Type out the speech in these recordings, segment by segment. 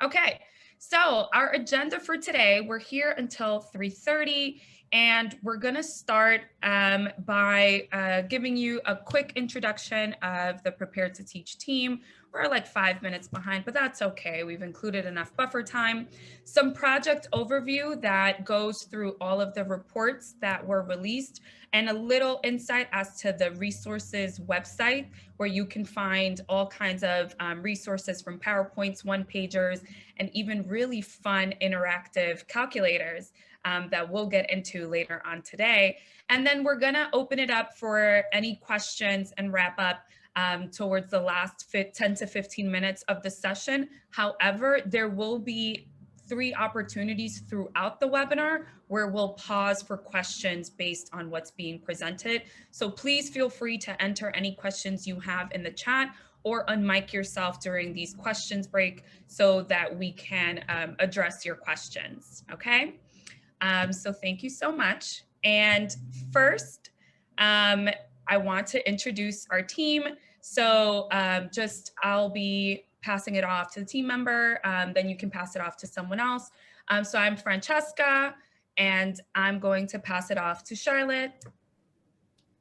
Okay, so our agenda for today, we're here until 3:30, and we're going to start by giving you a quick introduction of the Prepared to Teach team. We're like 5 minutes behind, but that's okay. We've included enough buffer time. Some project overview that goes through all of the reports that were released, and a little insight as to the resources website, where you can find all kinds of resources from PowerPoints, one-pagers, and even really fun interactive calculators that we'll get into later on today. And then we're gonna open it up for any questions and wrap up towards the last 10 to 15 minutes of the session. However, there will be 3 opportunities throughout the webinar where we'll pause for questions based on what's being presented. So please feel free to enter any questions you have in the chat or unmic yourself during these questions break so that we can address your questions, okay? So thank you so much. And first, I want to introduce our team. So I'll be passing it off to the team member, then you can pass it off to someone else. So I'm Francesca, and I'm going to pass it off to Charlotte.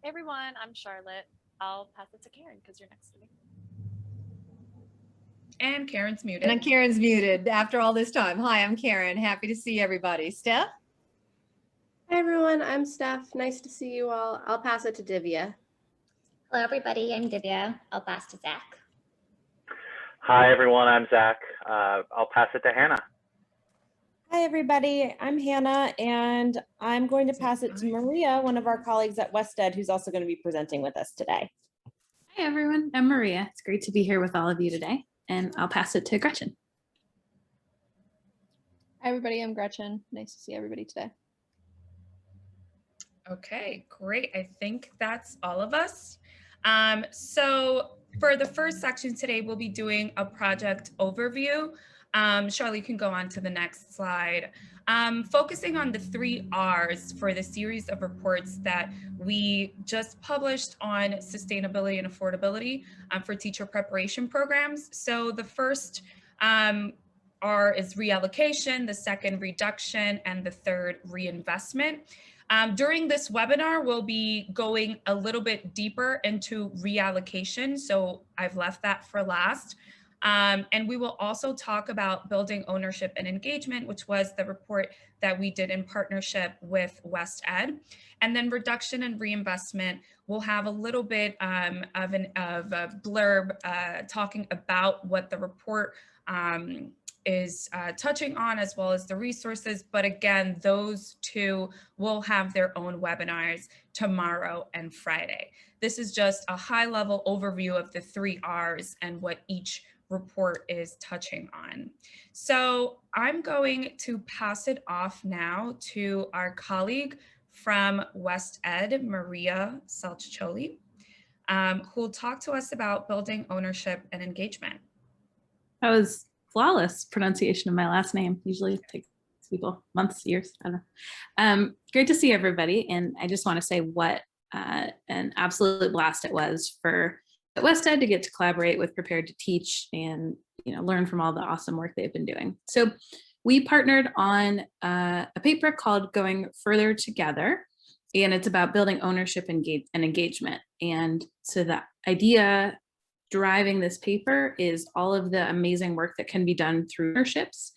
Hey everyone, I'm Charlotte. I'll pass it to Karen because you're next to me. And Karen's muted. And Karen's muted after all this time. Hi, I'm Karen. Happy to see everybody. Steph? Hi everyone, I'm Steph. Nice to see you all. I'll pass it to Divya. Hello everybody, I'm Divya. I'll pass to Zach. Hi everyone, I'm Zach. I'll pass it to Hannah. Hi everybody, I'm Hannah, and I'm going to pass it to Maria, one of our colleagues at WestEd, who's also going to be presenting with us today. Hi everyone, I'm Maria. It's great to be here with all of you today, and I'll pass it to Gretchen. Hi everybody, I'm Gretchen. Nice to see everybody today. Okay, great. I think that's all of us. So for the first section today, we'll be doing a project overview. Charlie, you can go on to the next slide. Focusing on the 3 R's for the series of reports that we just published on sustainability and affordability for teacher preparation programs. So the first R is reallocation, the second reduction, and the third reinvestment. During this webinar, we'll be going a little bit deeper into reallocation, so I've left that for last. And we will also talk about building ownership and engagement, which was the report that we did in partnership with WestEd. And then reduction and reinvestment, we'll have a little bit of a blurb talking about what the report is touching on, as well as the resources. But again, those 2 will have their own webinars tomorrow and Friday. This is just a high-level overview of the 3 R's and what each report is touching on. So I'm going to pass it off now to our colleague from WestEd, Maria Salcioli, who will talk to us about building ownership and engagement. That was flawless pronunciation of my last name. Usually it takes people months, years, I don't know. Great to see everybody. And I just want to say what an absolute blast it was for WestEd to get to collaborate with Prepared to Teach and learn from all the awesome work they've been doing. So we partnered on a paper called Going Further Together, and it's about building ownership and engagement. And so the idea driving this paper is all of the amazing work that can be done through partnerships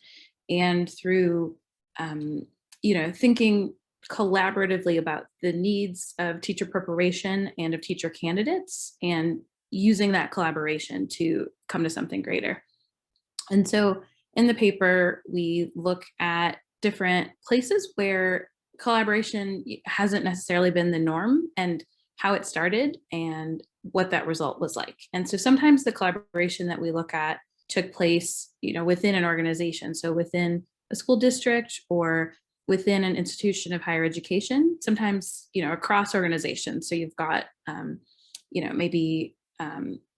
and through, thinking collaboratively about the needs of teacher preparation and of teacher candidates, and using that collaboration to come to something greater. And so in the paper, we look at different places where collaboration hasn't necessarily been the norm and how it started and what that result was like. And so sometimes the collaboration that we look at took place, within an organization. So within a school district or within an institution of higher education, sometimes, across organizations. So you've got, maybe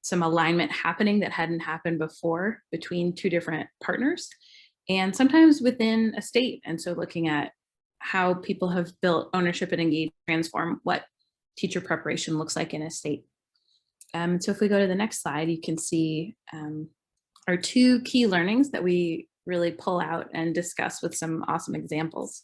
some alignment happening that hadn't happened before between 2 different partners, and sometimes within a state. And so looking at how people have built ownership and engagement, transform what teacher preparation looks like in a state. So if we go to the next slide, you can see our 2 key learnings that we really pull out and discuss with some awesome examples.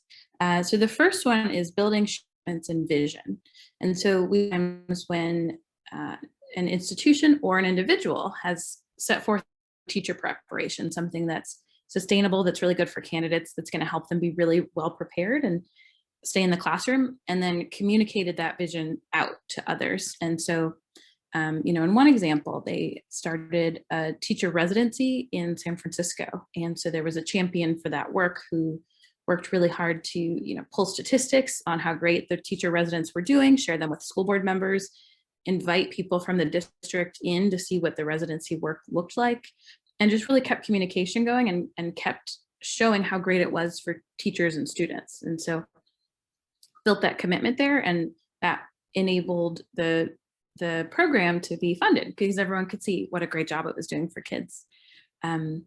So the first one is building shipments and vision. And so we times when an institution or an individual has set forth teacher preparation, something that's sustainable, that's really good for candidates, that's going to help them be really well prepared and stay in the classroom, and then communicated that vision out to others. And so, in one example, they started a teacher residency in San Francisco. And so there was a champion for that work who worked really hard to, pull statistics on how great the teacher residents were doing, share them with school board members, invite people from the district in to see what the residency work looked like, and just really kept communication going and kept showing how great it was for teachers and students. And so built that commitment there, and that enabled the program to be funded because everyone could see what a great job it was doing for kids. In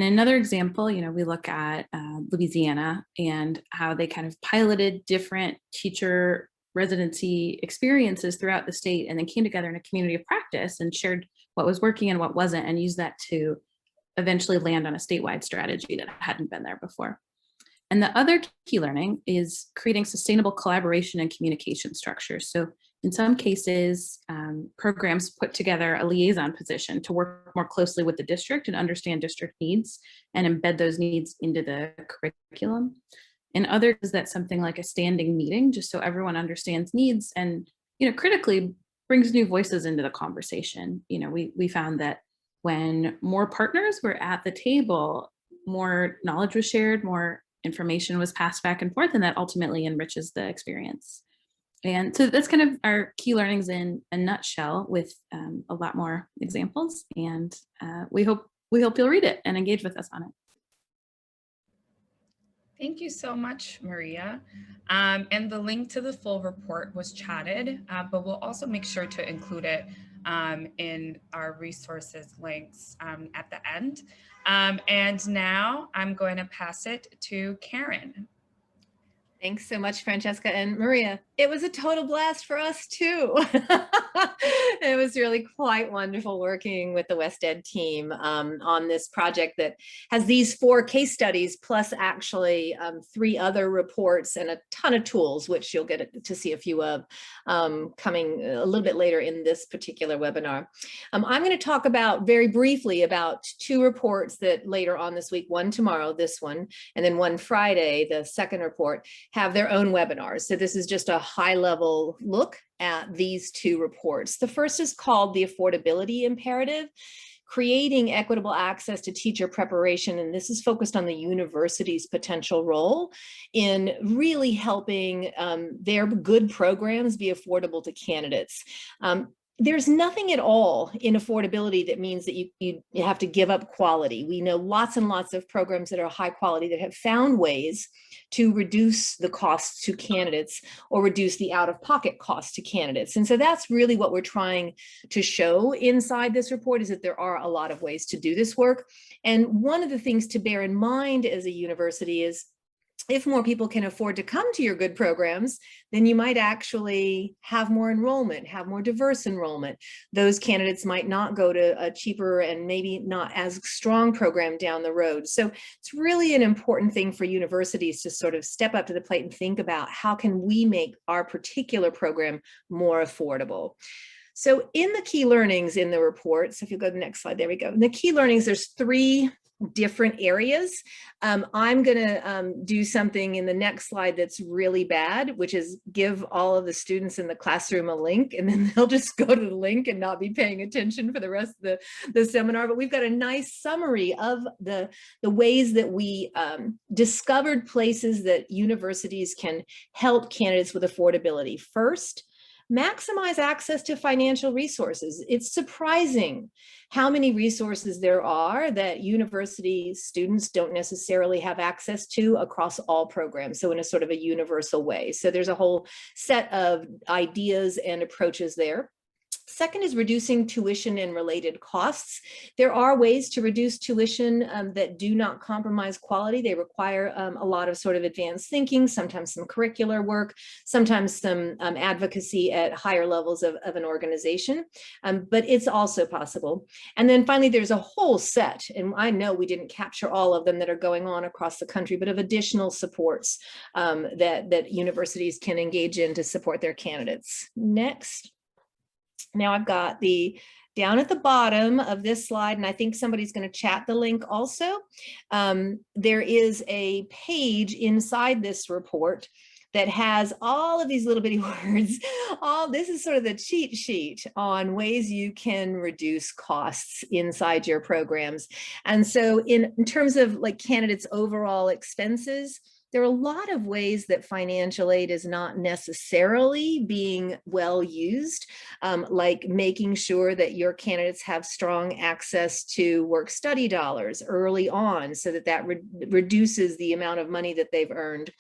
another example, we look at Louisiana and how they kind of piloted different teacher residency experiences throughout the state, and then came together in a community of practice and shared what was working and what wasn't, and used that to eventually land on a statewide strategy that hadn't been there before. And the other key learning is creating sustainable collaboration and communication structures. So in some cases, programs put together a liaison position to work more closely with the district and understand district needs and embed those needs into the curriculum. In others, that's something like a standing meeting, just so everyone understands needs and, critically brings new voices into the conversation. We found that when more partners were at the table, more knowledge was shared, more information was passed back and forth, and that ultimately enriches the experience. And so that's kind of our key learnings in a nutshell, with a lot more examples. And we hope you'll read it and engage with us on it. Thank you so much, Maria. And the link to the full report was chatted, but we'll also make sure to include it in our resources links at the end. And now I'm going to pass it to Karen. Thanks so much, Francesca and Maria. It was a total blast for us too. It was really quite wonderful working with the West Ed team on this project that has these 4 case studies, plus actually 3 other reports and a ton of tools, which you'll get to see a few of coming a little bit later in this particular webinar. I'm going to talk very briefly about 2 reports that later on this week, one tomorrow, this one, and then one Friday, the second report, have their own webinars. So this is just a high-level look at these 2 reports. The first is called the Affordability Imperative, Creating Equitable Access to Teacher Preparation. And this is focused on the university's potential role in really helping their good programs be affordable to candidates. There's nothing at all in affordability that means that you have to give up quality. We know lots and lots of programs that are high quality that have found ways to reduce the costs to candidates or reduce the out-of-pocket costs to candidates. And so that's really what we're trying to show inside this report, is that there are a lot of ways to do this work. And one of the things to bear in mind as a university is, if more people can afford to come to your good programs, then you might actually have more enrollment, have more diverse enrollment. Those candidates might not go to a cheaper and maybe not as strong program down the road. So it's really an important thing for universities to sort of step up to the plate and think about, how can we make our particular program more affordable? So in the key learnings in the report, so if you go to the next slide, there we go. In the key learnings, there's 3 different areas. I'm going to do something in the next slide that's really bad, which is give all of the students in the classroom a link, and then they'll just go to the link and not be paying attention for the rest of the seminar. But we've got a nice summary of the ways that we discovered places that universities can help candidates with affordability. First, maximize access to financial resources. It's surprising how many resources there are that university students don't necessarily have access to across all programs, so in a sort of a universal way. So there's a whole set of ideas and approaches there. Second is reducing tuition and related costs. There are ways to reduce tuition that do not compromise quality. They require a lot of sort of advanced thinking, sometimes some curricular work, sometimes some advocacy at higher levels of an organization, but it's also possible. And then finally, there's a whole set, and I know we didn't capture all of them that are going on across the country, but of additional supports that universities can engage in to support their candidates. Next. Now I've got down at the bottom of this slide, and I think somebody's going to chat the link also. There is a page inside this report that has all of these little bitty words. This is sort of the cheat sheet on ways you can reduce costs inside your programs. And so in terms of like candidates' overall expenses, there are a lot of ways that financial aid is not necessarily being well used, like making sure that your candidates have strong access to work-study dollars early on so that reduces the amount of money that they've earned.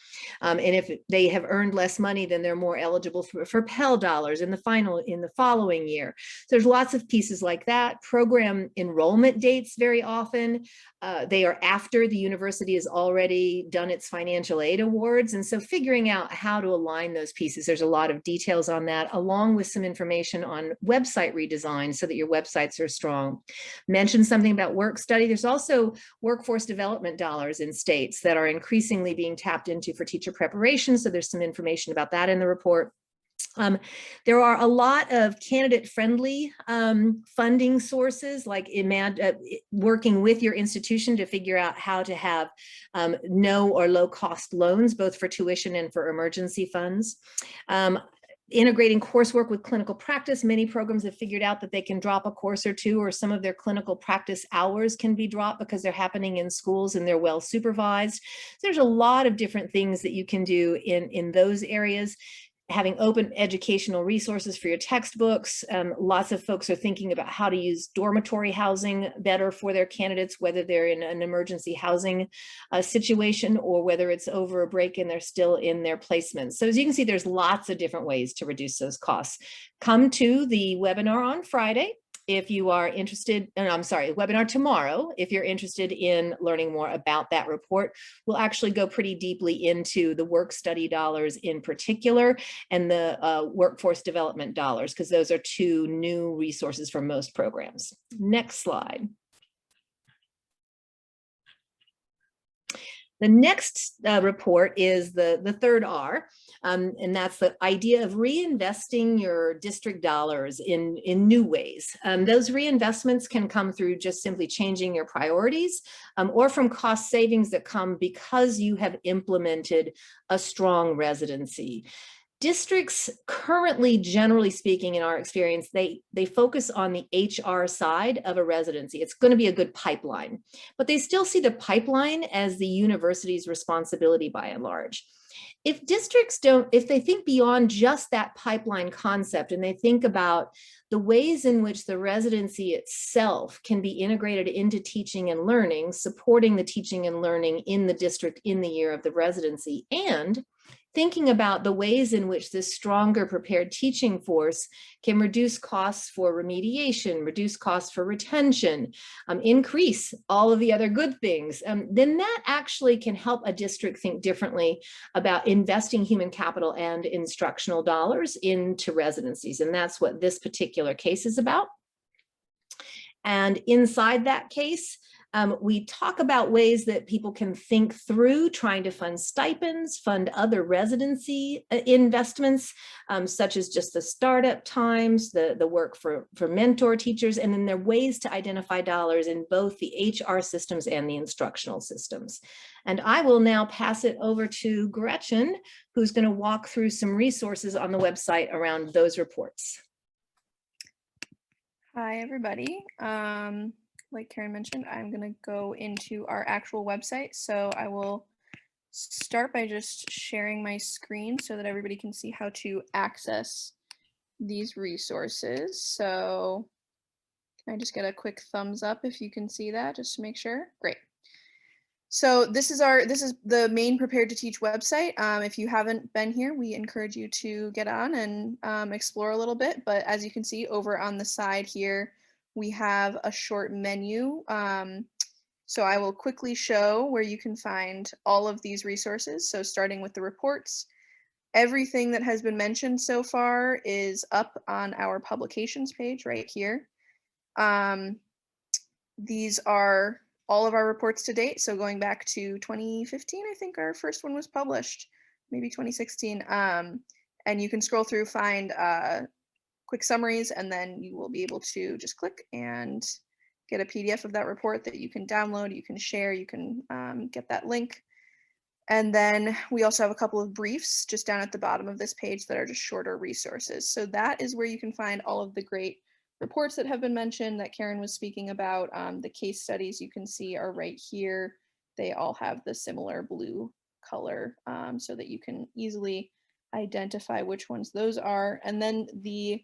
And if they have earned less money, then they're more eligible for Pell dollars in the following year. So there's lots of pieces like that. Program enrollment dates very often. They are after the university has already done its financial aid awards. And so figuring out how to align those pieces, there's a lot of details on that, along with some information on website redesign so that your websites are strong. Mentioned something about work study. There's also workforce development dollars in states that are increasingly being tapped into for teacher preparation. So there's some information about that in the report. There are a lot of candidate-friendly funding sources, like working with your institution to figure out how to have no or low-cost loans, both for tuition and for emergency funds. Integrating coursework with clinical practice. Many programs have figured out that they can drop a course or two, or some of their clinical practice hours can be dropped because they're happening in schools and they're well supervised. So there's a lot of different things that you can do in those areas. Having open educational resources for your textbooks. Lots of folks are thinking about how to use dormitory housing better for their candidates, whether they're in an emergency housing situation or whether it's over a break and they're still in their placements. So as you can see, there's lots of different ways to reduce those costs. Come to the webinar on Friday if you are interested, webinar tomorrow, if you're interested in learning more about that report. We'll actually go pretty deeply into the work study dollars in particular and the workforce development dollars, because those are two new resources for most programs. Next slide. The next report is the third R, and that's the idea of reinvesting your district dollars in new ways. Those reinvestments can come through just simply changing your priorities, or from cost savings that come because you have implemented a strong residency. Districts currently, generally speaking, in our experience, they focus on the HR side of a residency. It's going to be a good pipeline, but they still see the pipeline as the university's responsibility by and large. If districts if they think beyond just that pipeline concept and they think about the ways in which the residency itself can be integrated into teaching and learning, supporting the teaching and learning in the district in the year of the residency, and thinking about the ways in which this stronger prepared teaching force can reduce costs for remediation, reduce costs for retention, increase all of the other good things, then that actually can help a district think differently about investing human capital and instructional dollars into residencies. And that's what this particular case is about. And inside that case, we talk about ways that people can think through trying to fund stipends, fund other residency investments, such as just the startup times, the work for mentor teachers, and then there are ways to identify dollars in both the HR systems and the instructional systems. And I will now pass it over to Gretchen, who's going to walk through some resources on the website around those reports. Hi, everybody. Like Karen mentioned, I'm going to go into our actual website. So I will start by just sharing my screen so that everybody can see how to access these resources. So can I just get a quick thumbs up if you can see that, just to make sure? Great. So this is the main Prepared to Teach website. If you haven't been here, we encourage you to get on and explore a little bit. But as you can see over on the side here, we have a short menu. So I will quickly show where you can find all of these resources. So starting with the reports, everything that has been mentioned so far is up on our publications page right here. These are all of our reports to date. So going back to 2015, I think our first one was published, maybe 2016. And you can scroll through, find quick summaries, and then you will be able to just click and get a PDF of that report that you can download, you can share, you can get that link. And then we also have a couple of briefs just down at the bottom of this page that are just shorter resources. So that is where you can find all of the great reports that have been mentioned that Karen was speaking about. The case studies you can see are right here. They all have the similar blue color so that you can easily identify which ones those are. And then the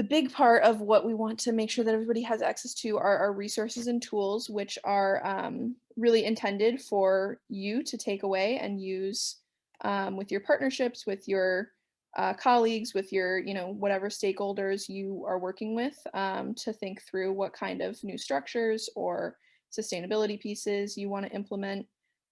big part of what we want to make sure that everybody has access to are our resources and tools, which are really intended for you to take away and use with your partnerships, with your colleagues, with your, whatever stakeholders you are working with to think through what kind of new structures or sustainability pieces you want to implement.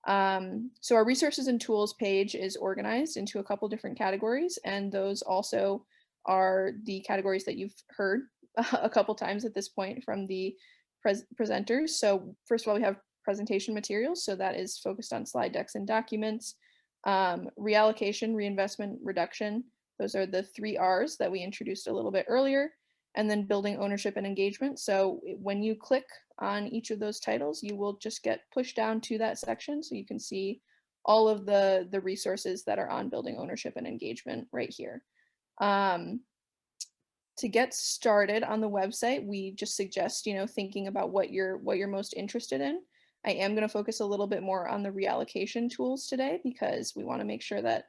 So our resources and tools page is organized into a couple different categories, and those also are the categories that you've heard a couple times at this point from the presenters. So first of all, we have presentation materials. So that is focused on slide decks and documents. Reallocation, reinvestment, reduction. Those are the 3 R's that we introduced a little bit earlier. And then building ownership and engagement. So when you click on each of those titles, you will just get pushed down to that section. So you can see all of the resources that are on building ownership and engagement right here. To get started on the website, we just suggest, thinking about what you're most interested in. I am going to focus a little bit more on the reallocation tools today because we want to make sure that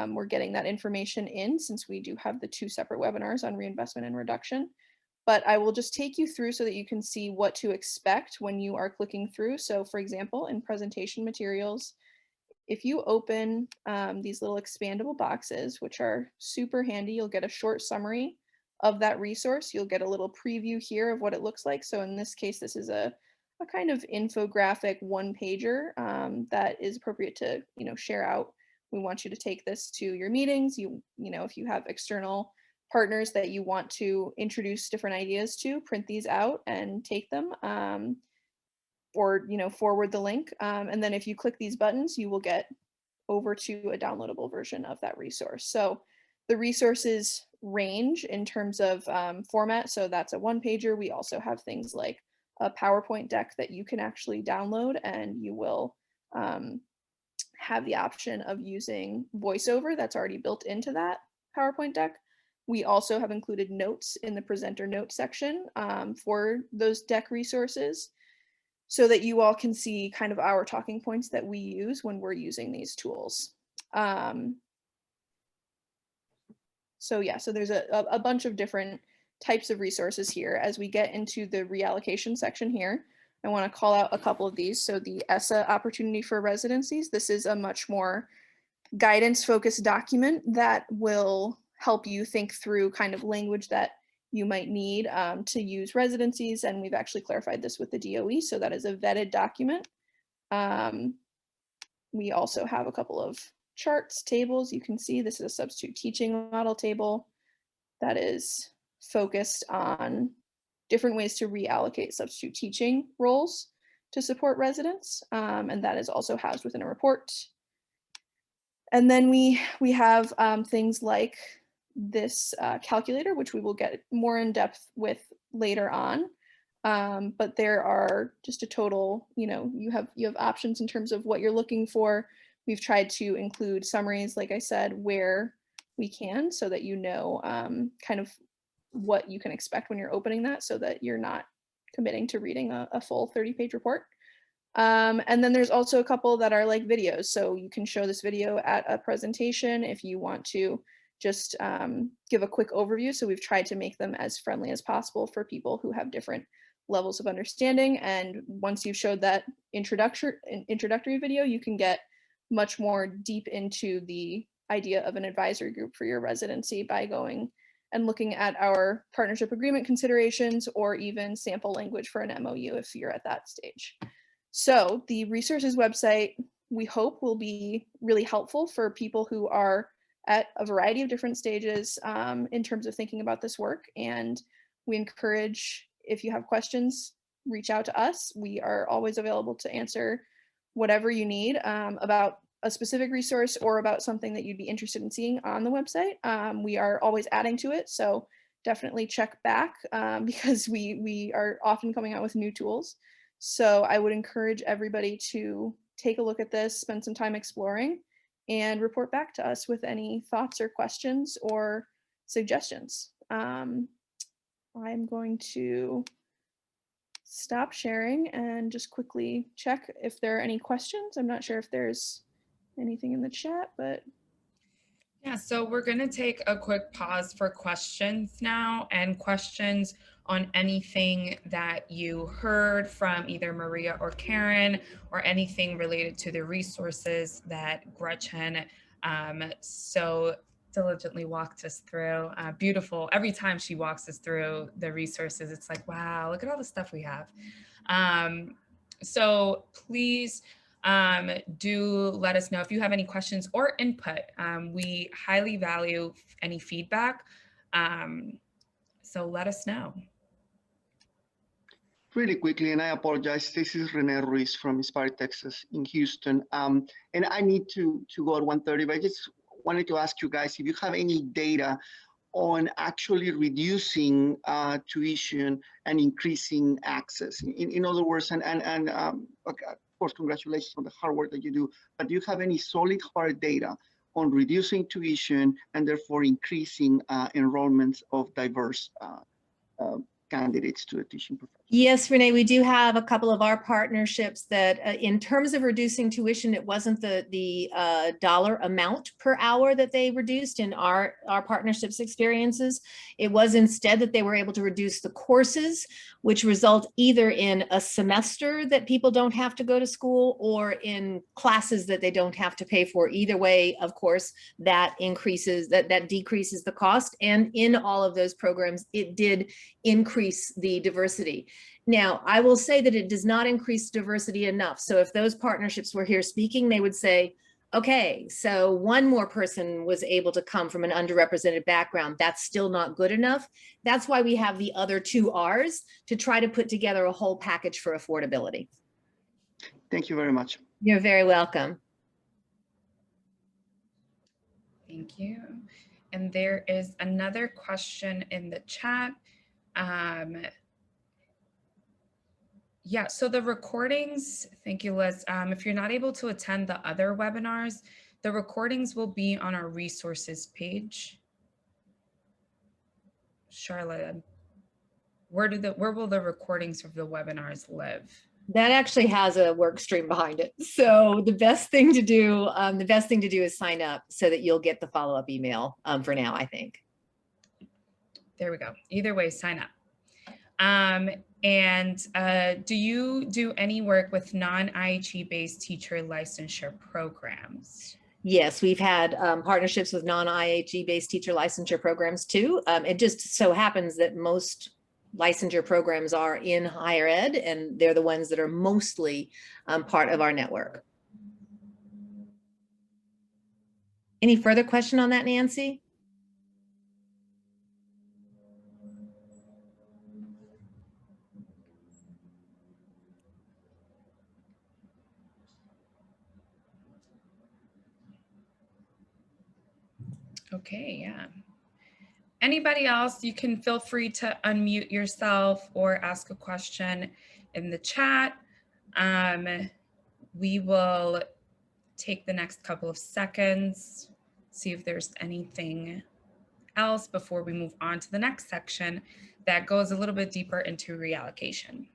we're getting that information in, since we do have the 2 separate webinars on reinvestment and reduction. But I will just take you through so that you can see what to expect when you are clicking through. So for example, in presentation materials, if you open these little expandable boxes, which are super handy, you'll get a short summary of that resource. You'll get a little preview here of what it looks like. So in this case, this is a kind of infographic 1-pager that is appropriate to share out. We want you to take this to your meetings. If you have external partners that you want to introduce different ideas to, print these out and take them. Or forward the link, and then if you click these buttons, you will get over to a downloadable version of that resource. So the resources range in terms of format. So that's a 1-pager. We also have things like a PowerPoint deck that you can actually download, and you will have the option of using VoiceOver that's already built into that PowerPoint deck. We also have included notes in the presenter notes section for those deck resources, so that you all can see kind of our talking points that we use when we're using these tools. So there's a bunch of different types of resources here. As we get into the reallocation section here, I want to call out a couple of these. So the ESSA opportunity for residencies, this is a much more guidance-focused document that will help you think through kind of language that you might need to use residencies, and we've actually clarified this with the DOE, so that is a vetted document. We also have a couple of charts, tables. You can see this is a substitute teaching model table that is focused on different ways to reallocate substitute teaching roles to support residents, and that is also housed within a report. And then we have things like this calculator, which we will get more in depth with later on. But there are just a total, you have options in terms of what you're looking for. We've tried to include summaries, like I said, where we can, so that kind of what you can expect when you're opening that, so that you're not committing to reading a full 30-page report. And then there's also a couple that are like videos. So you can show this video at a presentation if you want to just give a quick overview. So we've tried to make them as friendly as possible for people who have different levels of understanding. And once you've showed that introductory video, you can get much more deep into the idea of an advisory group for your residency by going and looking at our partnership agreement considerations or even sample language for an MOU if you're at that stage. So the resources website, we hope, will be really helpful for people who are at a variety of different stages in terms of thinking about this work. And we encourage, if you have questions, reach out to us. We are always available to answer whatever you need about a specific resource or about something that you'd be interested in seeing on the website. We are always adding to it, so definitely check back because we are often coming out with new tools. So I would encourage everybody to take a look at this, spend some time exploring, and report back to us with any thoughts or questions or suggestions. I'm going to stop sharing and just quickly check if there are any questions. I'm not sure if there's anything in the chat, but Yeah, so we're going to take a quick pause for questions now, and questions on anything that you heard from either Maria or Karen, or anything related to the resources that Gretchen so diligently walked us through. Beautiful. Every time she walks us through the resources, it's like, wow, look at all the stuff we have. So please do let us know if you have any questions or input. We highly value any feedback. So let us know. Really quickly, and I apologize, this is Rene Ruiz from Inspire Texas in Houston. And I need to go at 1:30, but I just wanted to ask you guys if you have any data on actually reducing tuition and increasing access. In other words, okay, of course, congratulations on the hard work that you do, but do you have any solid hard data on reducing tuition and therefore increasing enrollments of diverse candidates to a teaching profession? Yes, Renee, we do have a couple of our partnerships that in terms of reducing tuition, it wasn't the dollar amount per hour that they reduced in our partnerships experiences. It was instead that they were able to reduce the courses, which result either in a semester that people don't have to go to school or in classes that they don't have to pay for. Either way, of course, that decreases the cost. And in all of those programs, it did increase the diversity. Now, I will say that it does not increase diversity enough. So if those partnerships were here speaking, they would say, okay, so one more person was able to come from an underrepresented background. That's still not good enough. That's why we have the other two R's to try to put together a whole package for affordability. Thank you very much. You're very welcome. Thank you. And there is another question in the chat. Yeah, so the recordings, thank you, Liz. If you're not able to attend the other webinars, the recordings will be on our resources page. Charlotte, where will the recordings of the webinars live? That actually has a work stream behind it. So the best thing to do is sign up so that you'll get the follow-up email for now, I think. There we go. Either way, sign up. And do you do any work with non-IHE based teacher licensure programs? Yes, we've had partnerships with non-IHE based teacher licensure programs too. It just so happens that most licensure programs are in higher ed, and they're the ones that are mostly part of our network. Any further question on that, Nancy? Okay, yeah. Anybody else, you can feel free to unmute yourself or ask a question in the chat. We will take the next couple of seconds, see if there's anything else before we move on to the next section that goes a little bit deeper into reallocation.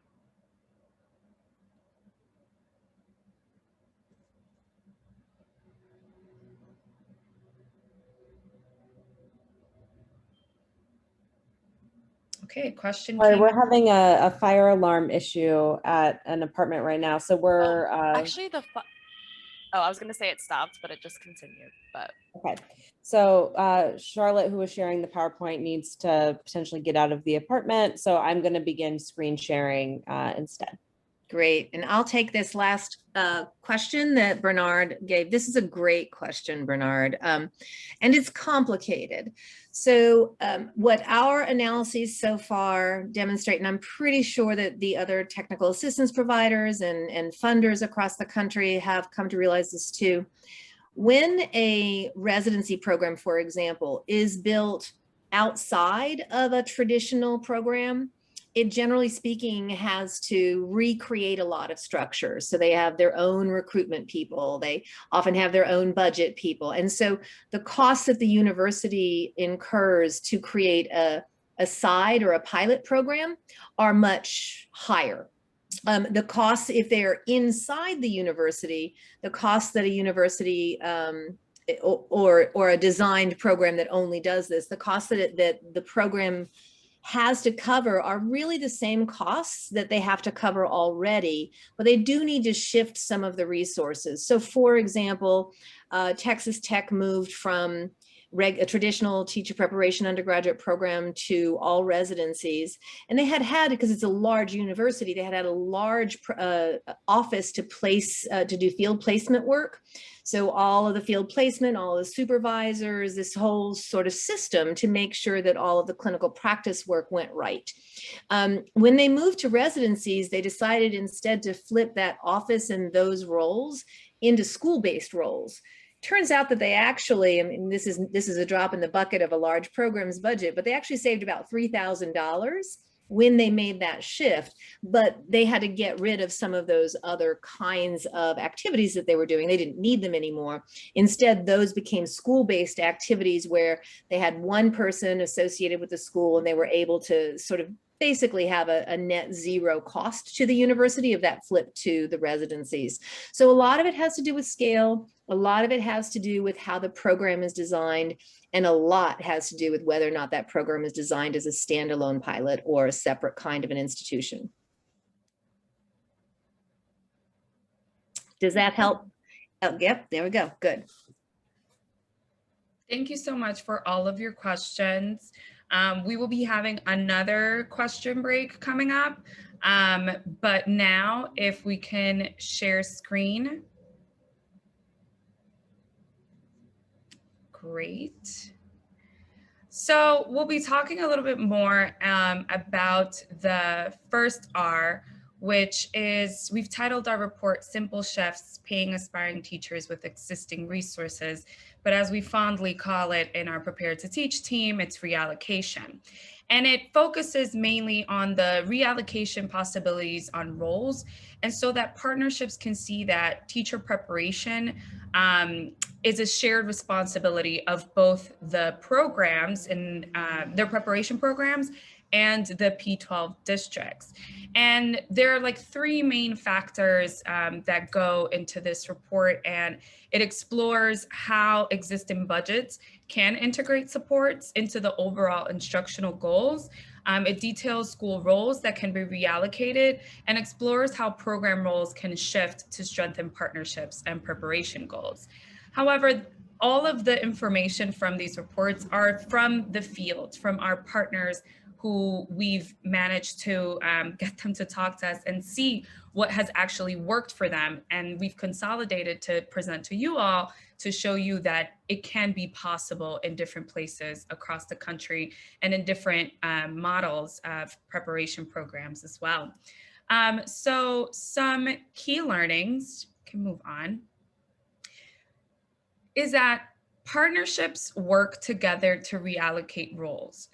Okay, question Sorry, came we're having a fire alarm issue at an apartment right now. So we're Actually, I was gonna say it stopped, but it just continued. But okay. So Charlotte, who was sharing the PowerPoint, needs to potentially get out of the apartment. So I'm going to begin screen sharing instead. Great. And I'll take this last question that Bernard gave. This is a great question, Bernard. And it's complicated. So what our analyses so far demonstrate, and I'm pretty sure that the other technical assistance providers and funders across the country have come to realize this too. When a residency program, for example, is built outside of a traditional program, it generally speaking has to recreate a lot of structures. So they have their own recruitment people. They often have their own budget people. And so the costs that the university incurs to create a side or a pilot program are much higher. The costs, if they're inside the university, the costs that a university or a designed program that only does this, the costs that the program has to cover are really the same costs that they have to cover already, but they do need to shift some of the resources. So for example, Texas Tech moved from a traditional teacher preparation undergraduate program to all residencies. And they had, because it's a large university, they had a large office to do field placement work. So all of the field placement, all the supervisors, this whole sort of system to make sure that all of the clinical practice work went right. When they moved to residencies, they decided instead to flip that office and those roles into school-based roles. Turns out that they actually, I mean, this is a drop in the bucket of a large program's budget, but they actually saved about $3,000 when they made that shift, but they had to get rid of some of those other kinds of activities that they were doing. They didn't need them anymore. Instead, those became school-based activities where they had one person associated with the school and they were able to sort of basically have a net zero cost to the university of that flip to the residencies. So a lot of it has to do with scale. A lot of it has to do with how the program is designed, and a lot has to do with whether or not that program is designed as a standalone pilot or a separate kind of an institution. Does that help? Oh, yep, there we go. Good. Thank you so much for all of your questions. We will be having another question break coming up. But now if we can share screen. Great. So we'll be talking a little bit more about the first R, which is, we've titled our report, Simple Shifts, Paying Aspiring Teachers with Existing Resources. But as we fondly call it in our Prepared to Teach team, it's reallocation. And it focuses mainly on the reallocation possibilities on roles. And so that partnerships can see that teacher preparation is a shared responsibility of both the programs and their preparation programs and the P12 districts. And there are like three main factors that go into this report, and it explores how existing budgets can integrate supports into the overall instructional goals. It details school roles that can be reallocated and explores how program roles can shift to strengthen partnerships and preparation goals. However, all of the information from these reports are from the field, from our partners who we've managed to get them to talk to us and see what has actually worked for them. And we've consolidated to present to you all to show you that it can be possible in different places across the country and in different models of preparation programs as well. So some key learnings, can move on, is that partnerships work together to reallocate roles.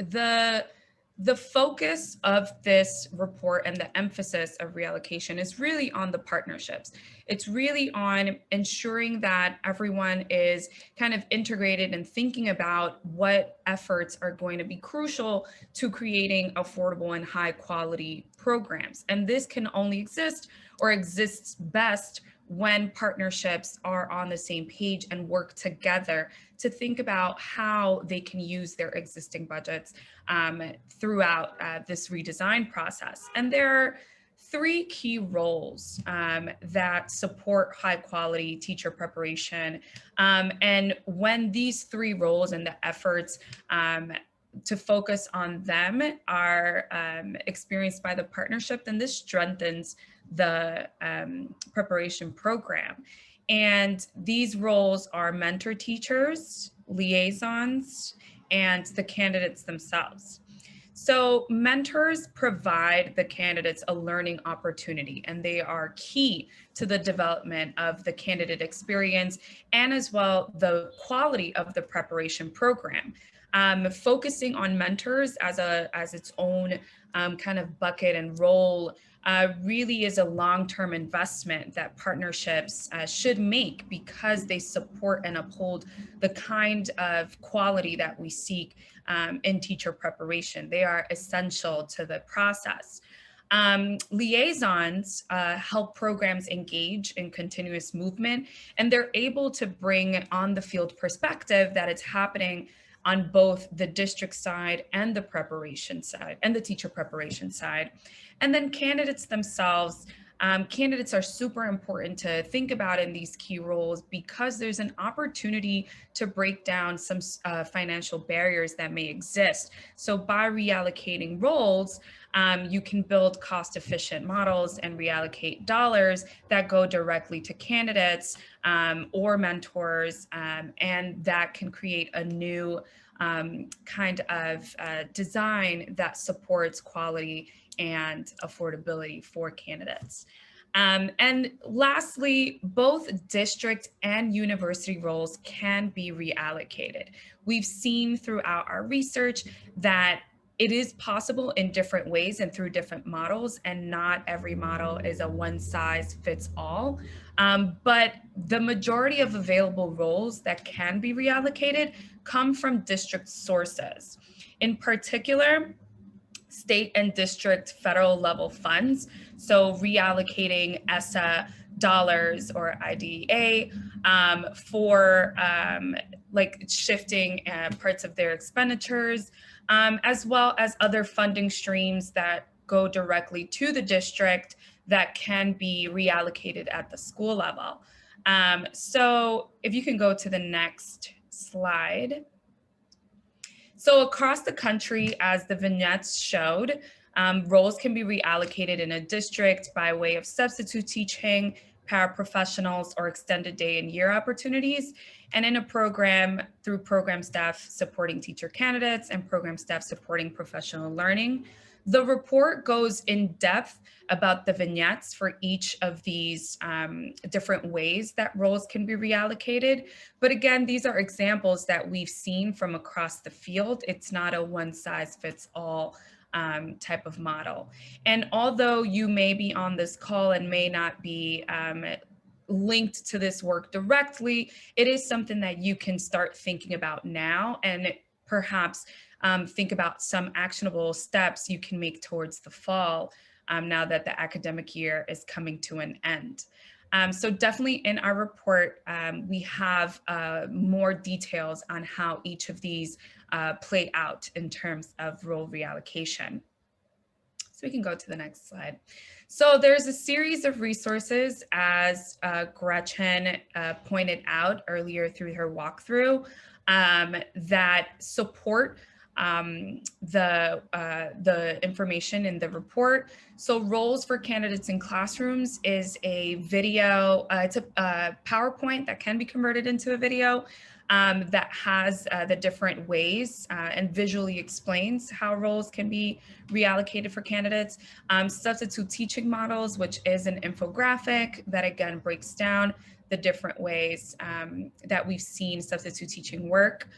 The focus of this report and the emphasis of reallocation is really on the partnerships. It's really on ensuring that everyone is kind of integrated and thinking about what efforts are going to be crucial to creating affordable and high quality programs. And this can only exist or exists best when partnerships are on the same page and work together to think about how they can use their existing budgets throughout this redesign process. And there are three key roles that support high quality teacher preparation. And when these three roles and the efforts to focus on them are experienced by the partnership, then this strengthens the preparation program. And these roles are mentor teachers, liaisons, and the candidates themselves. So mentors provide the candidates a learning opportunity, and they are key to the development of the candidate experience and as well the quality of the preparation program. Focusing on mentors as its own kind of bucket and role really is a long-term investment that partnerships should make, because they support and uphold the kind of quality that we seek in teacher preparation. They are essential to the process. Liaisons help programs engage in continuous movement, and they're able to bring on the field perspective that it's happening on both the district side and the preparation side and the teacher preparation side. And then candidates themselves, candidates are super important to think about in these key roles, because there's an opportunity to break down some financial barriers that may exist. So by reallocating roles, you can build cost-efficient models and reallocate dollars that go directly to candidates or mentors, and that can create a new kind of design that supports quality and affordability for candidates. And lastly, both district and university roles can be reallocated. We've seen throughout our research that it is possible in different ways and through different models, and not every model is a one size fits all. But the majority of available roles that can be reallocated come from district sources. In particular, state and district federal level funds. So reallocating ESSA dollars or IDEA for like shifting parts of their expenditures, as well as other funding streams that go directly to the district that can be reallocated at the school level. So if you can go to the next slide. So across the country, as the vignettes showed, roles can be reallocated in a district by way of substitute teaching, paraprofessionals, or extended day and year opportunities, and in a program through program staff supporting teacher candidates and program staff supporting professional learning. The report goes in depth about the vignettes for each of these different ways that roles can be reallocated. But again, these are examples that we've seen from across the field. It's not a one size fits all type of model. And although you may be on this call and may not be linked to this work directly, it is something that you can start thinking about now, and perhaps think about some actionable steps you can make towards the fall now that the academic year is coming to an end. So definitely in our report, we have more details on how each of these play out in terms of role reallocation. So we can go to the next slide. So there's a series of resources, as Gretchen pointed out earlier through her walkthrough, that support the information in the report. So roles for candidates in classrooms is a video, it's a PowerPoint that can be converted into a video that has the different ways and visually explains how roles can be reallocated for candidates. Substitute teaching models, which is an infographic that again breaks down the different ways that we've seen substitute teaching work.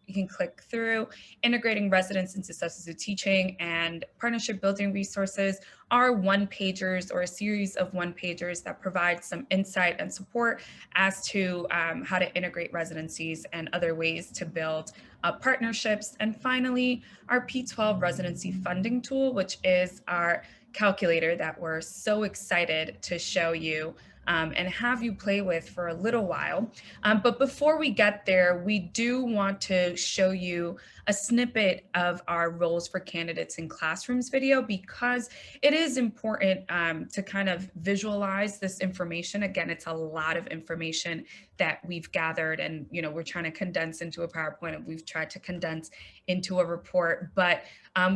You can click through. Integrating residents into substitute teaching and partnership building resources are one-pagers or a series of one-pagers that provide some insight and support as to how to integrate residencies and other ways to build partnerships. And finally, our P12 residency funding tool, which is our calculator that we're so excited to show you and have you play with for a little while. But before we get there, we do want to show you a snippet of our roles for candidates in classrooms video, because it is important to kind of visualize this information. Again, it's a lot of information that we've gathered, and we're trying to condense into a PowerPoint, and we've tried to condense into a report, but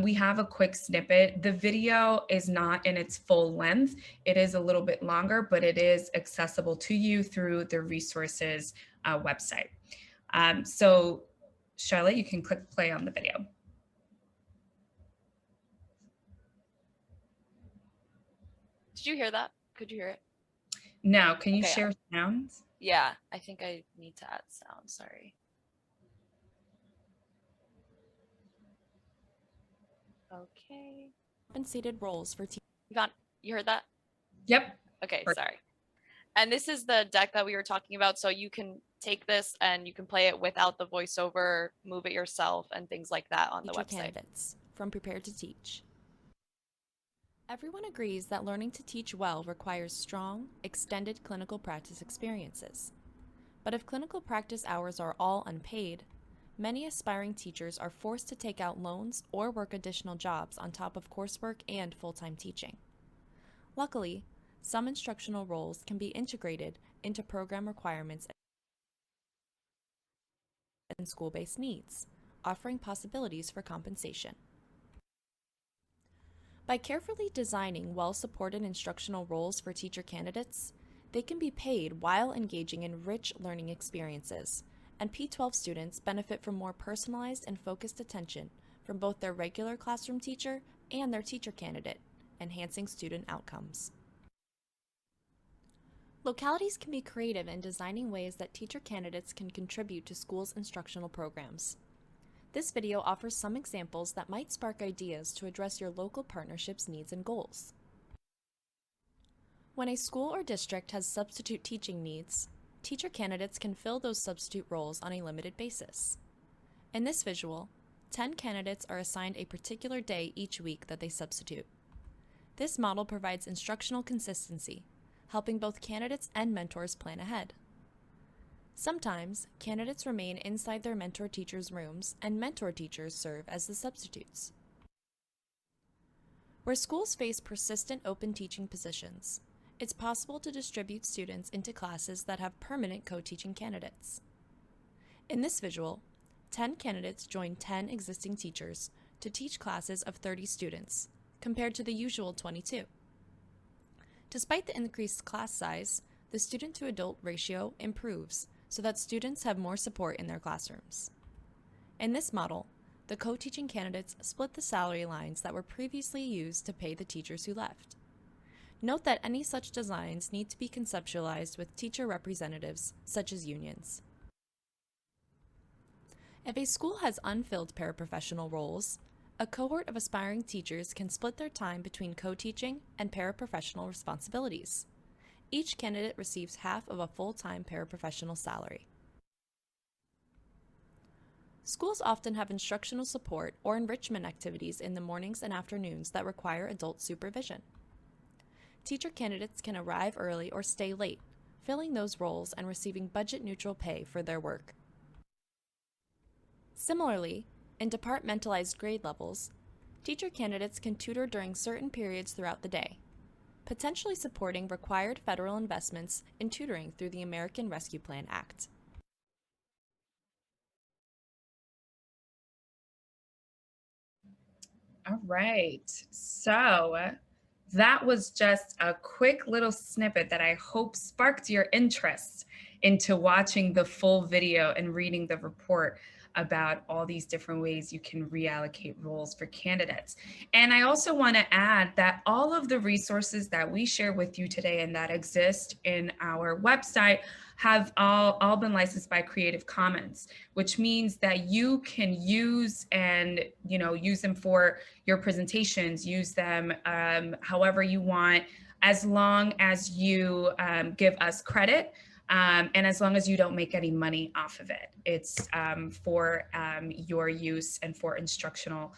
we have a quick snippet. The video is not in its full length. It is a little bit longer, but it is accessible to you through the resources website. So Charlotte, you can click play on the video. Did you hear that? Could you hear it? No, can you Okay, share sounds? Yeah, I think I need to add sound, sorry. Okay. Compensated roles for you heard that? Yep. Okay, Perfect. sorry. And this is the deck that we were talking about. So you can take this and you can play it without the voiceover, move it yourself, and things like that on the teacher website. candidates from Prepared to Teach. Everyone agrees that learning to teach well requires strong, extended clinical practice experiences. But if clinical practice hours are all unpaid, many aspiring teachers are forced to take out loans or work additional jobs on top of coursework and full-time teaching. Luckily, some instructional roles can be integrated into program requirements and school-based needs, offering possibilities for compensation. By carefully designing well-supported instructional roles for teacher candidates, they can be paid while engaging in rich learning experiences, and P12 students benefit from more personalized and focused attention from both their regular classroom teacher and their teacher candidate, enhancing student outcomes. Localities can be creative in designing ways that teacher candidates can contribute to schools' instructional programs. This video offers some examples that might spark ideas to address your local partnership's needs and goals. When a school or district has substitute teaching needs, teacher candidates can fill those substitute roles on a limited basis. In this visual, 10 candidates are assigned a particular day each week that they substitute. This model provides instructional consistency, helping both candidates and mentors plan ahead. Sometimes, candidates remain inside their mentor teachers' rooms, and mentor teachers serve as the substitutes. Where schools face persistent open teaching positions, it's possible to distribute students into classes that have permanent co-teaching candidates. In this visual, 10 candidates join 10 existing teachers to teach classes of 30 students, compared to the usual 22. Despite the increased class size, the student-to-adult ratio improves so that students have more support in their classrooms. In this model, the co-teaching candidates split the salary lines that were previously used to pay the teachers who left. Note that any such designs need to be conceptualized with teacher representatives, such as unions. If a school has unfilled paraprofessional roles, a cohort of aspiring teachers can split their time between co-teaching and paraprofessional responsibilities. Each candidate receives half of a full-time paraprofessional salary. Schools often have instructional support or enrichment activities in the mornings and afternoons that require adult supervision. Teacher candidates can arrive early or stay late, filling those roles and receiving budget-neutral pay for their work. Similarly, in departmentalized grade levels, teacher candidates can tutor during certain periods throughout the day, potentially supporting required federal investments in tutoring through the American Rescue Plan Act. All right, so that was just a quick little snippet that I hope sparked your interest into watching the full video and reading the report. about all these different ways you can reallocate roles for candidates. And I also want to add that all of the resources that we share with you today and that exist in our website have all been licensed by Creative Commons, which means that you can use and use them for your presentations, use them however you want, as long as you give us credit. And as long as you don't make any money off of it. It's for your use and for instructional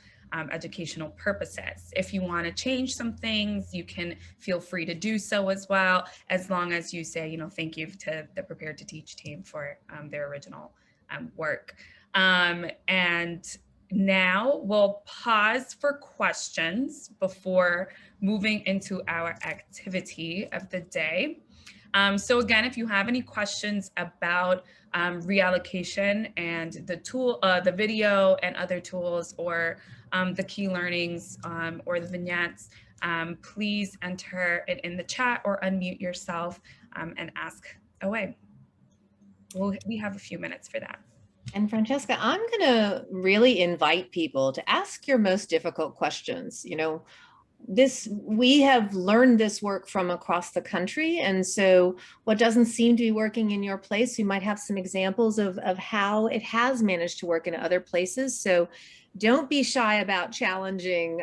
educational purposes. If you want to change some things, you can feel free to do so as well, as long as you say, thank you to the Prepared to Teach team for their original work. And now we'll pause for questions before moving into our activity of the day. So again, if you have any questions about reallocation and the video and other tools, or the key learnings or the vignettes, please enter it in the chat or unmute yourself and ask away. We have a few minutes for that. And Francesca, I'm going to really invite people to ask your most difficult questions. We have learned this work from across the country. And so what doesn't seem to be working in your place, we might have some examples of how it has managed to work in other places. So don't be shy about challenging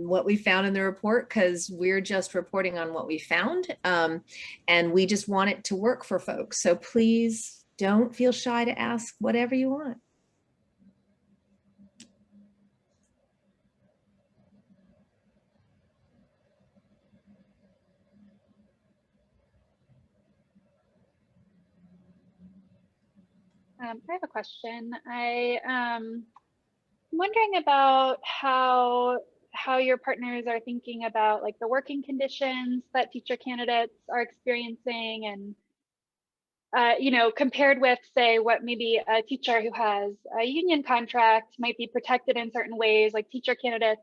what we found in the report, because we're just reporting on what we found. And we just want it to work for folks. So please don't feel shy to ask whatever you want. I have a question. I'm wondering about how your partners are thinking about like the working conditions that teacher candidates are experiencing, and compared with, say, what maybe a teacher who has a union contract might be protected in certain ways. Like teacher candidates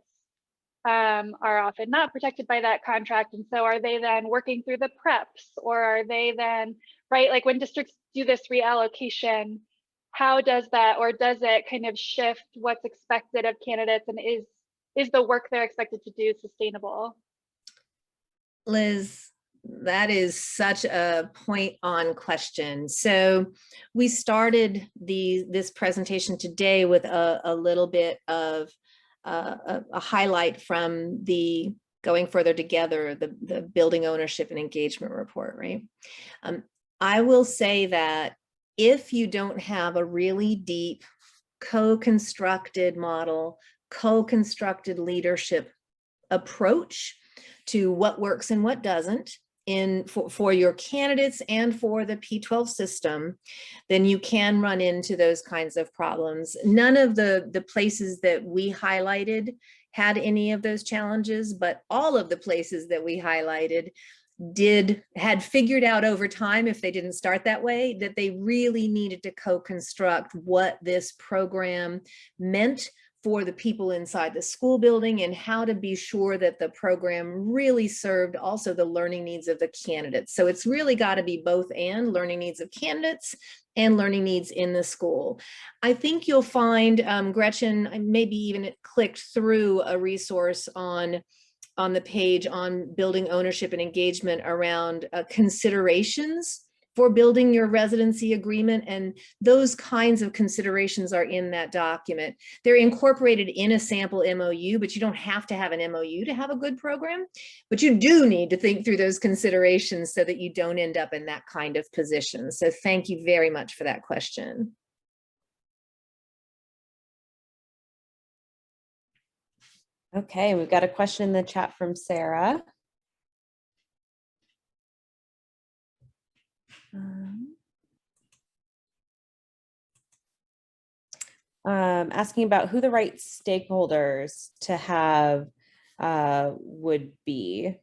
are often not protected by that contract, and so are they then working through the preps, or are they then, right, like when districts do this reallocation, how does that, or does it kind of shift what's expected of candidates, and is the work they're expected to do sustainable? Liz, that is such a point on question. So we started this presentation today with a little bit of a highlight from the Going Further Together, the Building Ownership and Engagement report, right? I will say that if you don't have a really deep co-constructed model, co-constructed leadership approach to what works and what doesn't for your candidates and for the P12 system, then you can run into those kinds of problems. None of the places that we highlighted had any of those challenges, but all of the places that we highlighted had figured out over time, if they didn't start that way, that they really needed to co-construct what this program meant for the people inside the school building, and how to be sure that the program really served also the learning needs of the candidates. So it's really got to be both and, learning needs of candidates and learning needs in the school. I think you'll find, Gretchen, maybe even it clicked through a resource on the page on building ownership and engagement around considerations for building your residency agreement, and those kinds of considerations are in that document. They're incorporated in a sample MOU, but you don't have to have an MOU to have a good program, but you do need to think through those considerations so that you don't end up in that kind of position. So thank you very much for that question. Okay, we've got a question in the chat from Sarah. Asking about who the right stakeholders to have would be.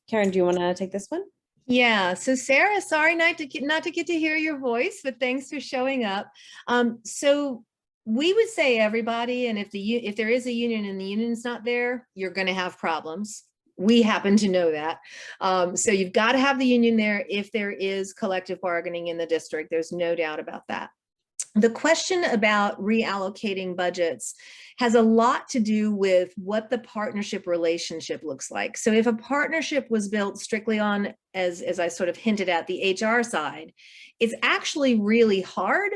Karen, do you want to take this one? Yeah, so Sarah, sorry not to get to hear your voice, but thanks for showing up. So we would say everybody, and if there is a union and the union's not there, you're going to have problems. We happen to know that. So you've got to have the union there if there is collective bargaining in the district. There's no doubt about that. The question about reallocating budgets has a lot to do with what the partnership relationship looks like. So if a partnership was built strictly on, as I sort of hinted at, the HR side, it's actually really hard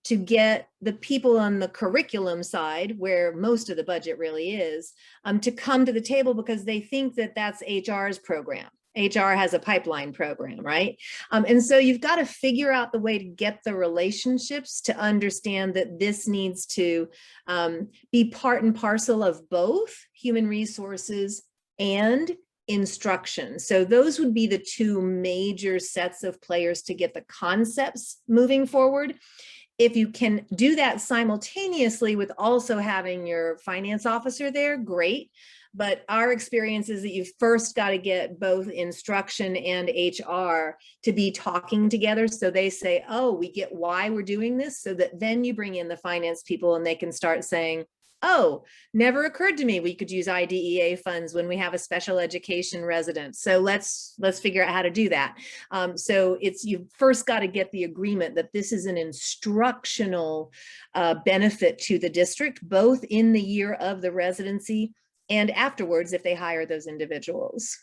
to get the people on the curriculum side, where most of the budget really is, to come to the table, because they think that that's HR's program. HR has a pipeline program, right? And so you've got to figure out the way to get the relationships to understand that this needs to be part and parcel of both human resources and instruction. So those would be the two major sets of players to get the concepts moving forward. If you can do that simultaneously with also having your finance officer there, great. But our experience is that you've first got to get both instruction and HR to be talking together. So they say, oh, we get why we're doing this. So that then you bring in the finance people and they can start saying, oh, never occurred to me we could use IDEA funds when we have a special education resident. So let's figure out how to do that. So you've first got to get the agreement that this is an instructional benefit to the district, both in the year of the residency and afterwards if they hire those individuals.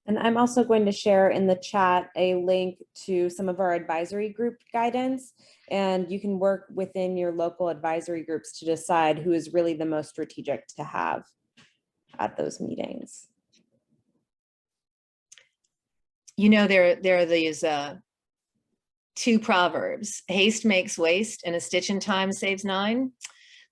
And I'm also going to share in the chat a link to some of our advisory group guidance, and you can work within your local advisory groups to decide who is really the most strategic to have at those meetings. You know, there are these two proverbs: haste makes waste and a stitch in time saves nine.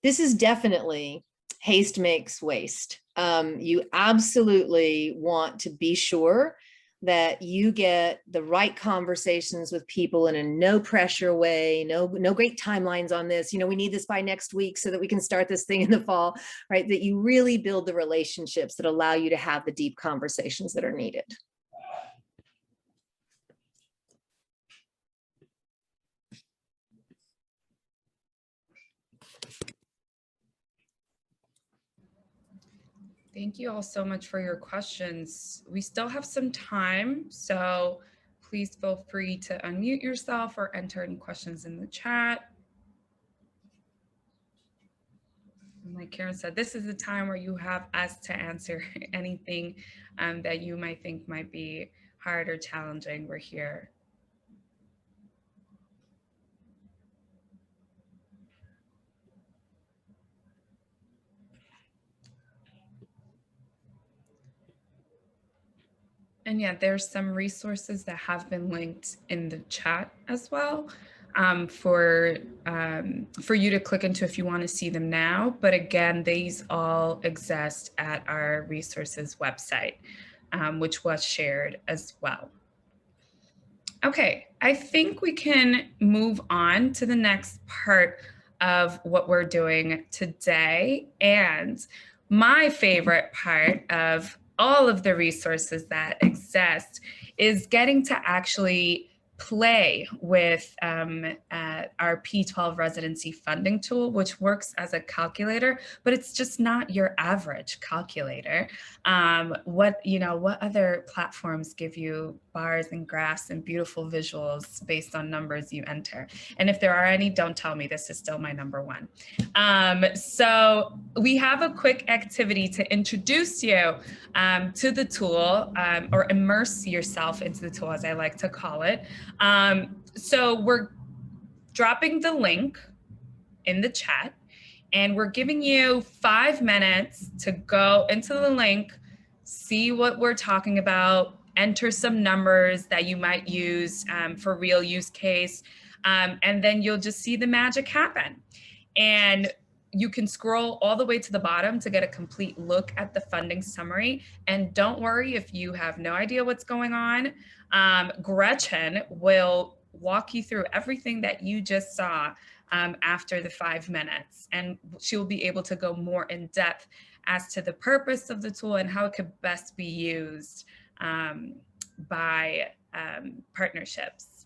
This is definitely haste makes waste. You absolutely want to be sure that you get the right conversations with people in a no pressure way, no great timelines on this. You know, we need this by next week so that we can start this thing in the fall, right? That you really build the relationships that allow you to have the deep conversations that are needed. Thank you all so much for your questions. We still have some time, so please feel free to unmute yourself or enter any questions in the chat. And like Karen said, this is the time where you have us to answer anything that you might think might be hard or challenging. We're here. And yeah, there's some resources that have been linked in the chat as well for you to click into if you want to see them now. But again, these all exist at our resources website, which was shared as well. Okay, I think we can move on to the next part of what we're doing today. And my favorite part of all of the resources that exist is getting to actually play with our P12 residency funding tool, which works as a calculator, but it's just not your average calculator. What other platforms give you bars and graphs and beautiful visuals based on numbers you enter? And if there are any, don't tell me, this is still my number one. So we have a quick activity to introduce you to the tool, or immerse yourself into the tool, as I like to call it. So we're dropping the link in the chat, and we're giving you 5 minutes to go into the link, see what we're talking about, enter some numbers that you might use for real use case, and then you'll just see the magic happen. And you can scroll all the way to the bottom to get a complete look at the funding summary. And don't worry if you have no idea what's going on. Gretchen will walk you through everything that you just saw after the 5 minutes. And she will be able to go more in depth as to the purpose of the tool and how it could best be used by partnerships.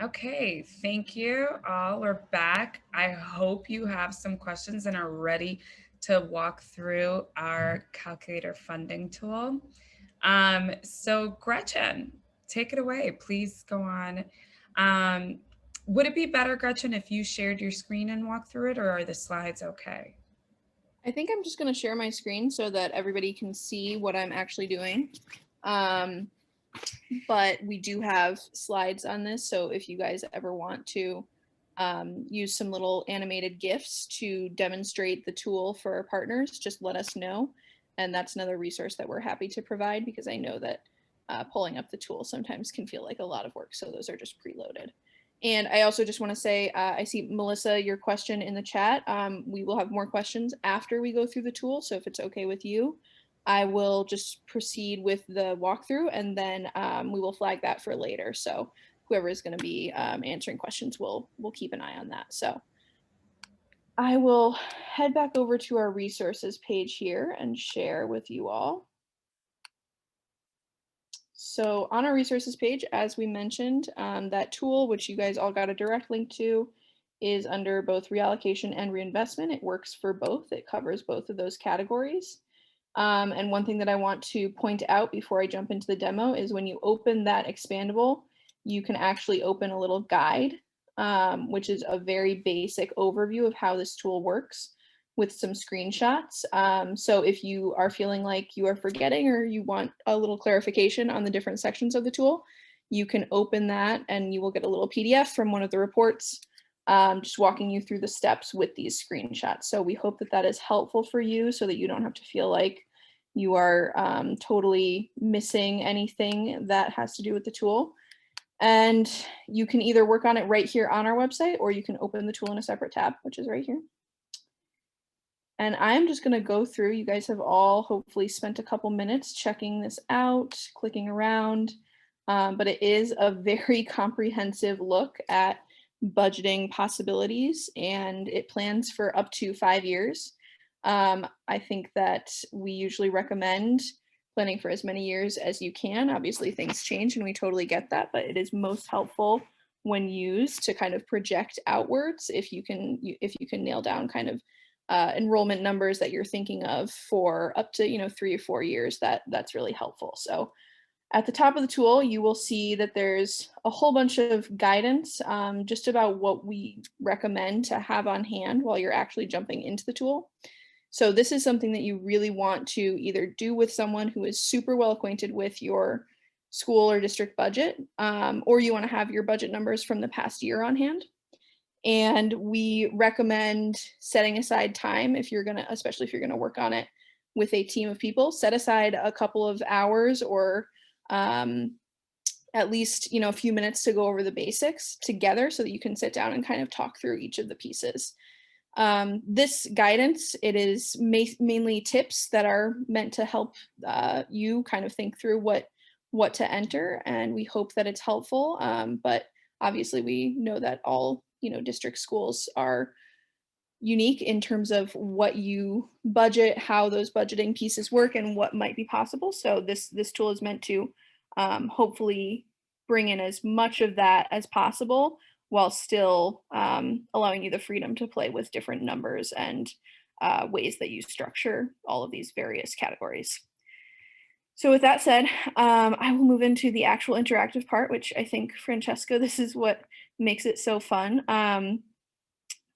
Okay, thank you all. We're back. I hope you have some questions and are ready to walk through our calculator funding tool. So Gretchen, take it away. Please go on. Would it be better, Gretchen, if you shared your screen and walked through it, or are the slides okay? I think I'm just going to share my screen so that everybody can see what I'm actually doing. But we do have slides on this, so if you guys ever want to use some little animated GIFs to demonstrate the tool for our partners, just let us know. And that's another resource that we're happy to provide, because I know that pulling up the tool sometimes can feel like a lot of work, so those are just preloaded. And I also just want to say, I see, Melissa, your question in the chat. We will have more questions after we go through the tool, so if it's okay with you, I will just proceed with the walkthrough, and then we will flag that for later. So whoever is going to be answering questions, we'll keep an eye on that. So I will head back over to our resources page here and share with you all. So on our resources page, as we mentioned, that tool, which you guys all got a direct link to, is under both reallocation and reinvestment. It works for both. It covers both of those categories. And one thing that I want to point out before I jump into the demo is when you open that expandable, you can actually open a little guide, which is a very basic overview of how this tool works with some screenshots. So if you are feeling like you are forgetting or you want a little clarification on the different sections of the tool, you can open that and you will get a little PDF from one of the reports, just walking you through the steps with these screenshots. So we hope that that is helpful for you so that you don't have to feel like you are totally missing anything that has to do with the tool. And you can either work on it right here on our website, or you can open the tool in a separate tab, which is right here. And I'm just going to go through. You guys have all hopefully spent a couple minutes checking this out, clicking around, but it is a very comprehensive look at budgeting possibilities, and it plans for up to 5 years. I think that we usually recommend planning for as many years as you can. Obviously things change and we totally get that, but it is most helpful when used to kind of project outwards if you can nail down kind of enrollment numbers that you're thinking of for up to 3 or 4 years. That's really helpful. So at the top of the tool, you will see that there's a whole bunch of guidance just about what we recommend to have on hand while you're actually jumping into the tool. So this is something that you really want to either do with someone who is super well acquainted with your school or district budget, or you want to have your budget numbers from the past year on hand. And we recommend setting aside time if you're going to, especially if you're going to work on it with a team of people, set aside a couple of hours or at least, a few minutes to go over the basics together so that you can sit down and kind of talk through each of the pieces. This guidance, it is mainly tips that are meant to help you kind of think through what to enter, and we hope that it's helpful. But obviously we know that all district schools are unique in terms of what you budget, how those budgeting pieces work, and what might be possible. So this tool is meant to hopefully bring in as much of that as possible, while still allowing you the freedom to play with different numbers and ways that you structure all of these various categories. So with that said, I will move into the actual interactive part, which I think, Francesca, this is what makes it so fun.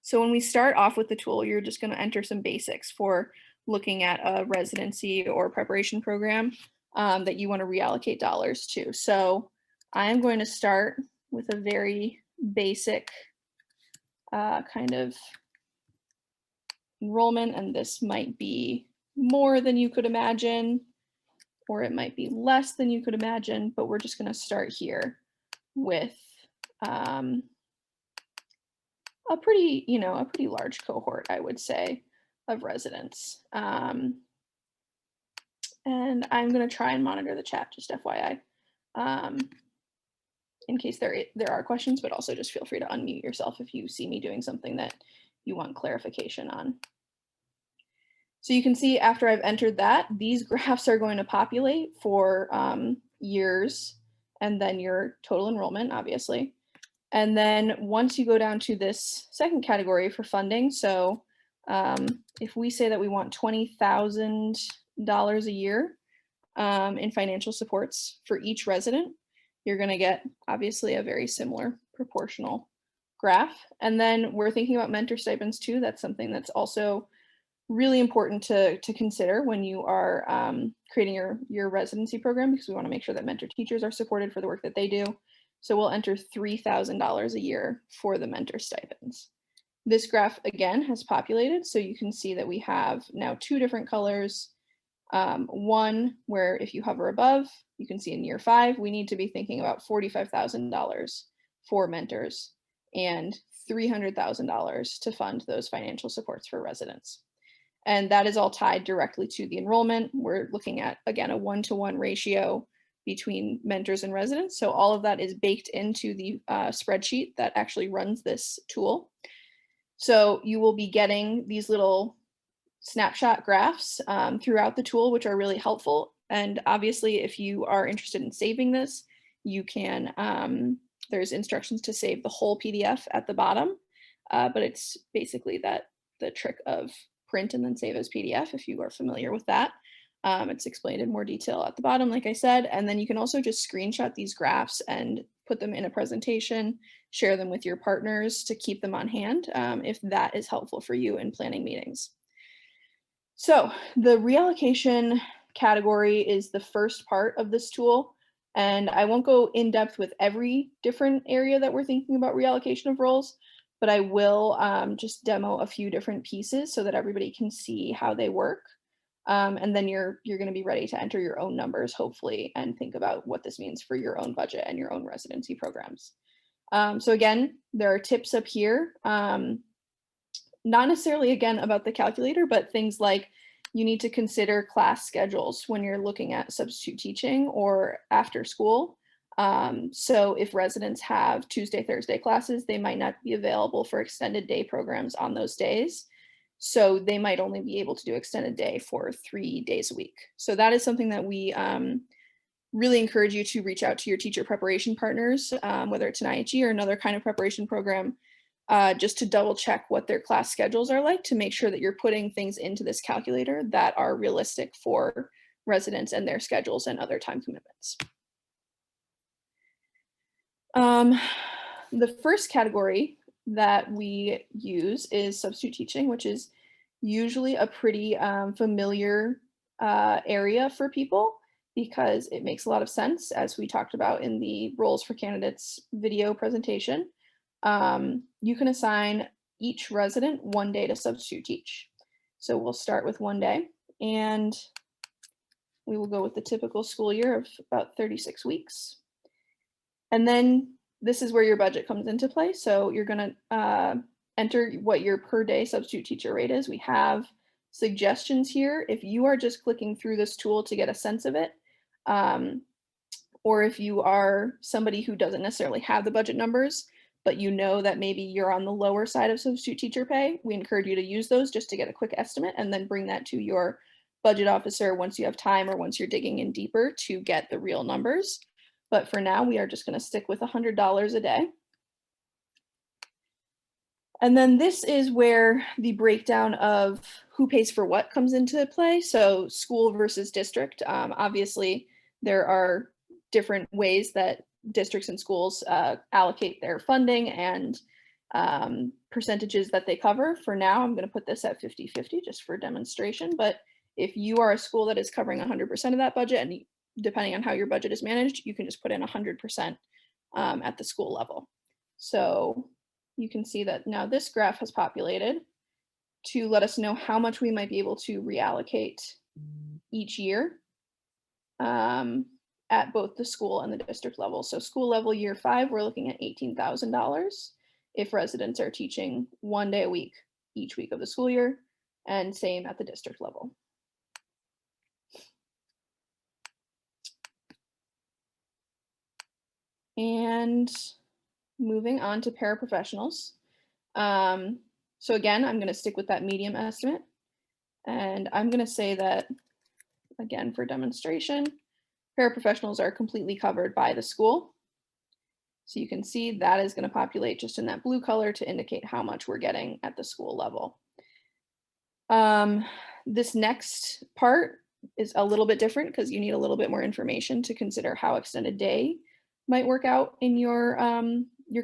So when we start off with the tool, you're just going to enter some basics for looking at a residency or preparation program that you want to reallocate dollars to. So I'm going to start with a very basic kind of enrollment, and this might be more than you could imagine, or it might be less than you could imagine, but we're just going to start here with a pretty large cohort, I would say, of residents. And I'm going to try and monitor the chat, just FYI, in case there are questions, but also just feel free to unmute yourself if you see me doing something that you want clarification on. So you can see after I've entered that, these graphs are going to populate for years, and then your total enrollment, obviously. And then once you go down to this second category for funding, so if we say that we want $20,000 a year in financial supports for each resident, you're going to get obviously a very similar proportional graph. And then we're thinking about mentor stipends too. That's something that's also really important to consider when you are creating your residency program, because we want to make sure that mentor teachers are supported for the work that they do. So we'll enter $3,000 a year for the mentor stipends. This graph again has populated, so you can see that we have now 2 different colors. One where if you hover above, you can see in year 5, we need to be thinking about $45,000 for mentors and $300,000 to fund those financial supports for residents. And that is all tied directly to the enrollment. We're looking at, again, a 1-to-1 ratio between mentors and residents. So all of that is baked into the spreadsheet that actually runs this tool. So you will be getting these little snapshot graphs throughout the tool, which are really helpful. And obviously, if you are interested in saving this, you can, there's instructions to save the whole PDF at the bottom, but it's basically the trick of print and then save as PDF, if you are familiar with that. It's explained in more detail at the bottom, like I said, and then you can also just screenshot these graphs and put them in a presentation, share them with your partners to keep them on hand if that is helpful for you in planning meetings. So the reallocation category is the first part of this tool, and I won't go in depth with every different area that we're thinking about reallocation of roles, but I will just demo a few different pieces so that everybody can see how they work. And then you're going to be ready to enter your own numbers, hopefully, and think about what this means for your own budget and your own residency programs. So again, there are tips up here. Not necessarily, again, about the calculator, but things like you need to consider class schedules when you're looking at substitute teaching or after school. So if residents have Tuesday, Thursday classes, they might not be available for extended day programs on those days. So they might only be able to do extended day for 3 days a week. So that is something that we really encourage you to reach out to your teacher preparation partners, whether it's an IHE or another kind of preparation program, just to double check what their class schedules are like to make sure that you're putting things into this calculator that are realistic for residents and their schedules and other time commitments. The first category that we use is substitute teaching, which is usually a pretty familiar area for people because it makes a lot of sense, as we talked about in the roles for candidates video presentation. You can assign each resident 1 day to substitute teach. So we'll start with 1 day, and we will go with the typical school year of about 36 weeks. And then this is where your budget comes into play. So you're going to enter what your per day substitute teacher rate is. We have suggestions here. If you are just clicking through this tool to get a sense of it, or if you are somebody who doesn't necessarily have the budget numbers, but you know that maybe you're on the lower side of substitute teacher pay, we encourage you to use those just to get a quick estimate and then bring that to your budget officer once you have time or once you're digging in deeper to get the real numbers. But for now, we are just going to stick with $100 a day. And then this is where the breakdown of who pays for what comes into play. So school versus district. Obviously, there are different ways that districts and schools allocate their funding and percentages that they cover. For now, I'm going to put this at 50-50 just for demonstration. But if you are a school that is covering 100% of that budget, and depending on how your budget is managed, you can just put in 100% at the school level. So you can see that now this graph has populated to let us know how much we might be able to reallocate each year at both the school and the district level. So school level year 5, we're looking at $18,000 if residents are teaching 1 day a week each week of the school year, and same at the district level. And moving on to paraprofessionals. So again, I'm going to stick with that medium estimate. And I'm going to say that, again, for demonstration, paraprofessionals are completely covered by the school. So you can see that is going to populate just in that blue color to indicate how much we're getting at the school level. This next part is a little bit different because you need a little bit more information to consider how extended day might work out in your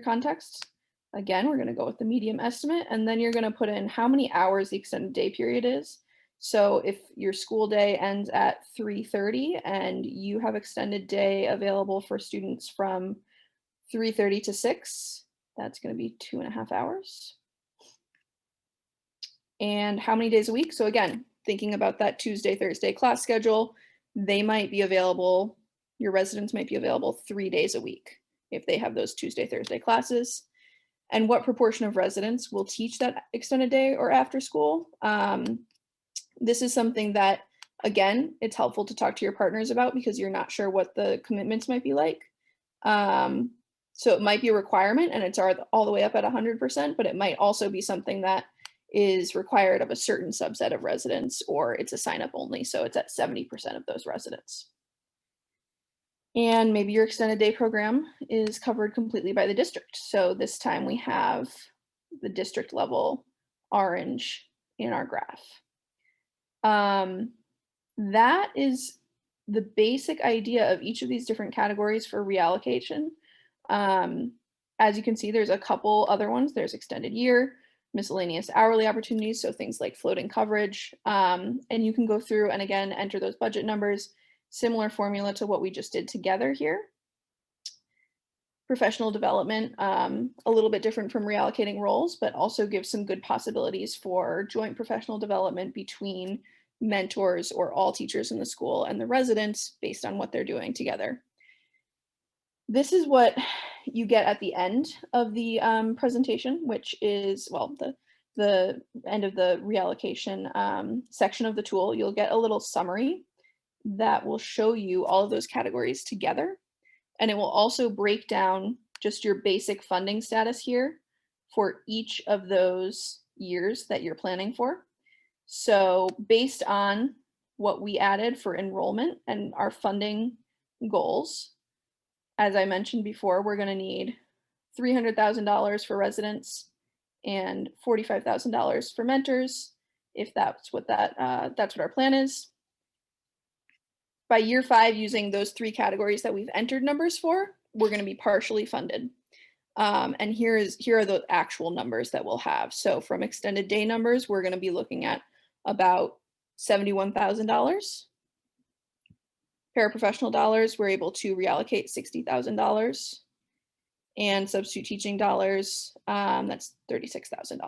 context. Again, we're going to go with the medium estimate, and then you're going to put in how many hours the extended day period is. So if your school day ends at 3:30 and you have extended day available for students from 3:30 to 6, that's going to be 2.5 hours. And how many days a week? So again, thinking about that Tuesday, Thursday class schedule, they might be available, your residents might be available 3 days a week if they have those Tuesday, Thursday classes. And what proportion of residents will teach that extended day or after school? This is something that, again, it's helpful to talk to your partners about because you're not sure what the commitments might be like. So it might be a requirement and it's all the way up at 100%, but it might also be something that is required of a certain subset of residents, or it's a sign up only. So it's at 70% of those residents. And maybe your extended day program is covered completely by the district. So this time we have the district level orange in our graph. That is the basic idea of each of these different categories for reallocation. As you can see, there's a couple other ones. There's extended year, miscellaneous hourly opportunities, so things like floating coverage. And you can go through and again, enter those budget numbers, similar formula to what we just did together here. Professional development, a little bit different from reallocating roles, but also gives some good possibilities for joint professional development between mentors or all teachers in the school and the residents based on what they're doing together. This is what you get at the end of the presentation, which is, well, the end of the reallocation section of the tool. You'll get a little summary that will show you all of those categories together. And it will also break down just your basic funding status here for each of those years that you're planning for. So based on what we added for enrollment and our funding goals, as I mentioned before, we're going to need $300,000 for residents and $45,000 for mentors, if that's what that's what our plan is. By year 5, using those 3 categories that we've entered numbers for, we're going to be partially funded. And here are the actual numbers that we'll have. So from extended day numbers, we're going to be looking at about $71,000. Paraprofessional dollars, we're able to reallocate $60,000. And substitute teaching dollars, that's $36,000.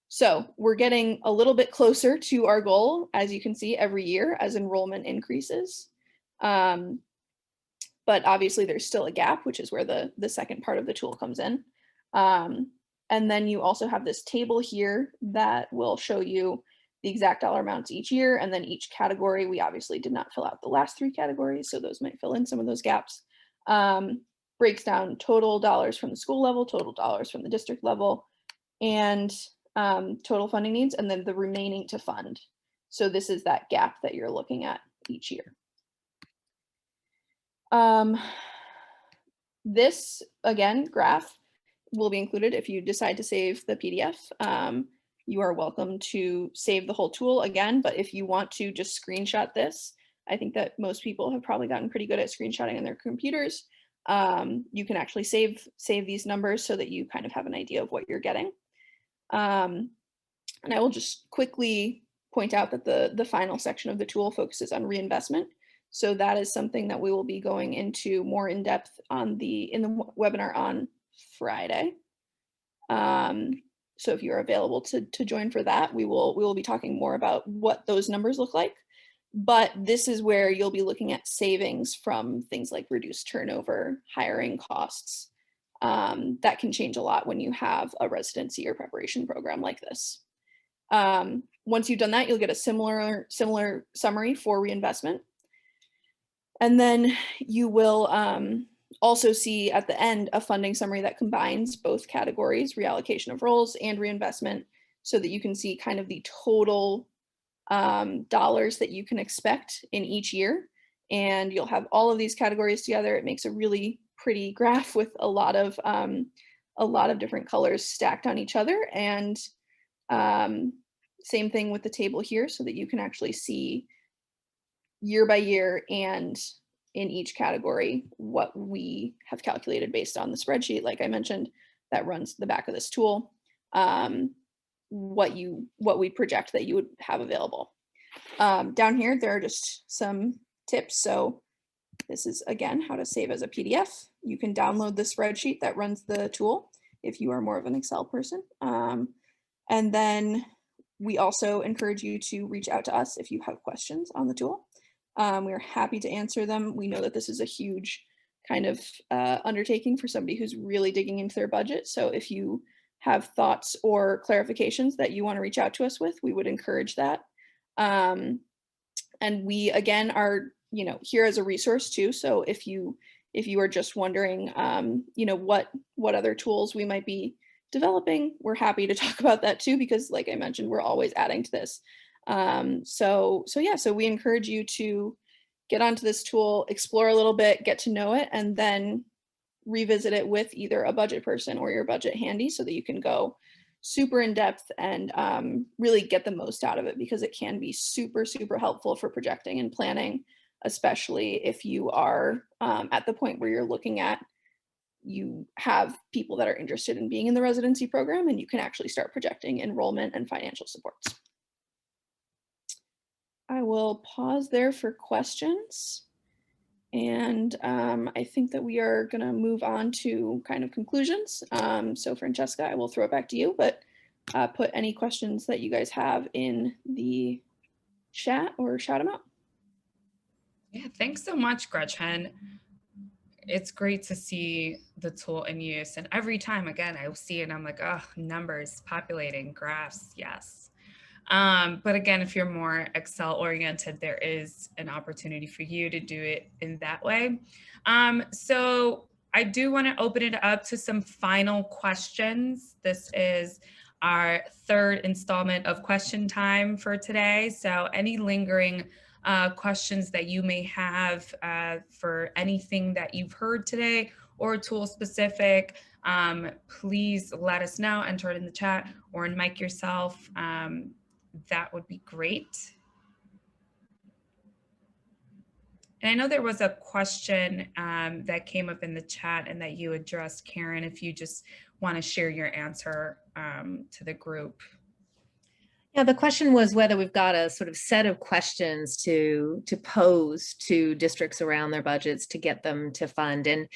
So we're getting a little bit closer to our goal, as you can see, every year as enrollment increases. But obviously there's still a gap, which is where the second part of the tool comes in. And then you also have this table here that will show you the exact dollar amounts each year, and then each category. We obviously did not fill out the last 3 categories, so those might fill in some of those gaps. Breaks down total dollars from the school level, total dollars from the district level, and total funding needs, and then the remaining to fund. So this is that gap that you're looking at each year. This, again, graph will be included if you decide to save the PDF. You are welcome to save the whole tool again, but if you want to just screenshot this, I think that most people have probably gotten pretty good at screenshotting on their computers. You can actually save these numbers so that you kind of have an idea of what you're getting. And I will just quickly point out that the final section of the tool focuses on reinvestment. So that is something that we will be going into more in depth in the webinar on Friday. So if you're available to join for that, we will be talking more about what those numbers look like. But this is where you'll be looking at savings from things like reduced turnover, hiring costs. That can change a lot when you have a residency or preparation program like this. Once you've done that, you'll get a similar summary for reinvestment. And then you will also see at the end a funding summary that combines both categories, reallocation of roles and reinvestment, so that you can see kind of the total dollars that you can expect in each year. And you'll have all of these categories together. It makes a really pretty graph with a lot of different colors stacked on each other. And same thing with the table here, so that you can actually see year by year and in each category what we have calculated based on the spreadsheet, like I mentioned, that runs the back of this tool, what we project that you would have available. Down here, there are just some tips. So this is, again, how to save as a PDF. You can download the spreadsheet that runs the tool if you are more of an Excel person. And then we also encourage you to reach out to us if you have questions on the tool. We're happy to answer them. We know that this is a huge kind of undertaking for somebody who's really digging into their budget. So if you have thoughts or clarifications that you want to reach out to us with, we would encourage that. And we, again, are, you know, here as a resource too. So if you are just wondering, you know, what other tools we might be developing, we're happy to talk about that too, because like I mentioned, we're always adding to this. So we encourage you to get onto this tool, explore a little bit, get to know it, and then revisit it with either a budget person or your budget handy so that you can go super in depth and really get the most out of it, because it can be super, super helpful for projecting and planning, especially if you are at the point where you're looking at, you have people that are interested in being in the residency program, and you can actually start projecting enrollment and financial supports. I will pause there for questions. And I think that we are going to move on to kind of conclusions. So Francesca, I will throw it back to you, but put any questions that you guys have in the chat or shout them out. Yeah, thanks so much, Gretchen. It's great to see the tool in use. And every time, again, I see it, I'm like, oh, numbers, populating, graphs, yes. But again, if you're more Excel oriented, there is an opportunity for you to do it in that way. So I do want to open it up to some final questions. This is our third installment of question time for today. So any lingering questions that you may have for anything that you've heard today or tool specific, please let us know, enter it in the chat or mic yourself. That would be great. And I know there was a question that came up in the chat and that you addressed, Karen, if you just want to share your answer to the group. Yeah, the question was whether we've got a sort of set of questions to pose to districts around their budgets to get them to fund. And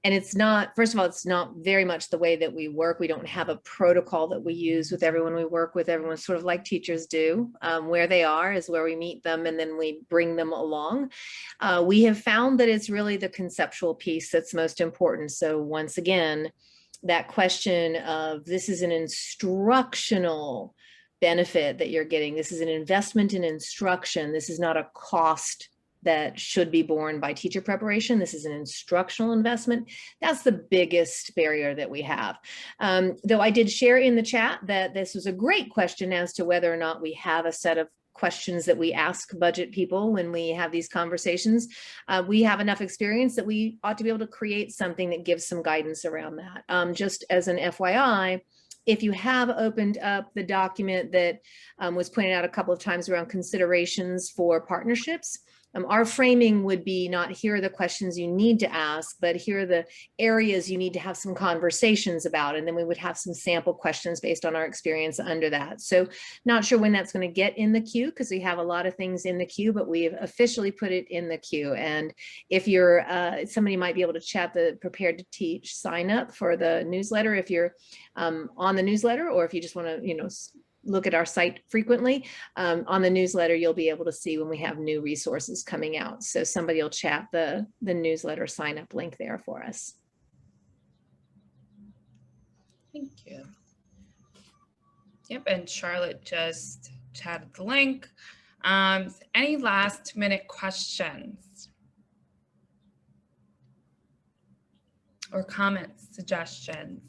it's not, first of all, it's not very much the way that we work. We don't have a protocol that we use with everyone we work with. Everyone's sort of like teachers do. Where they are is where we meet them and then we bring them along. We have found that it's really the conceptual piece that's most important. So once again, that question of this is an instructional benefit that you're getting. This is an investment in instruction. This is not a cost that should be borne by teacher preparation. This is an instructional investment. That's the biggest barrier that we have. Though I did share in the chat that this was a great question as to whether or not we have a set of questions that we ask budget people when we have these conversations. We have enough experience that we ought to be able to create something that gives some guidance around that. Just as an FYI, if you have opened up the document that was pointed out a couple of times around considerations for partnerships, our framing would be not here are the questions you need to ask, but here are the areas you need to have some conversations about. And then we would have some sample questions based on our experience under that. So not sure when that's going to get in the queue because we have a lot of things in the queue, but we've officially put it in the queue. And if you're, somebody might be able to chat the Prepared to Teach sign up for the newsletter if you're on the newsletter, or if you just want to, look at our site frequently. On the newsletter, you'll be able to see when we have new resources coming out. So somebody will chat the newsletter sign up link there for us. Thank you. Yep, and Charlotte just chatted the link. Any last minute questions or comments, suggestions?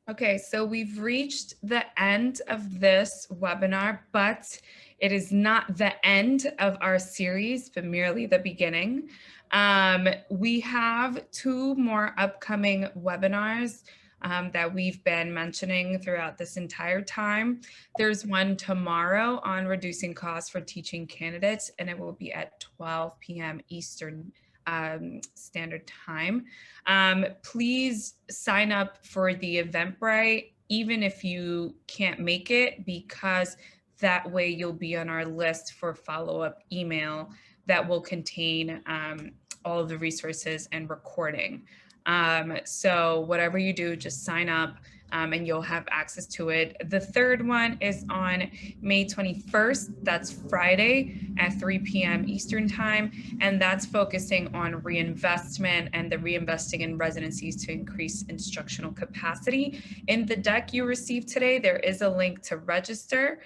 Okay, so we've reached the end of this webinar, but it is not the end of our series, but merely the beginning. We have 2 more upcoming webinars that we've been mentioning throughout this entire time. There's one tomorrow on reducing costs for teaching candidates, and it will be at 12 p.m. Eastern Standard Time. Please sign up for the Eventbrite, even if you can't make it, because that way you'll be on our list for follow-up email that will contain all of the resources and recording. So whatever you do, just sign up and you'll have access to it. The third one is on May 21st. That's Friday at 3 p.m. Eastern Time. And that's focusing on reinvestment and the reinvesting in residencies to increase instructional capacity. In the deck you received today, there is a link to register.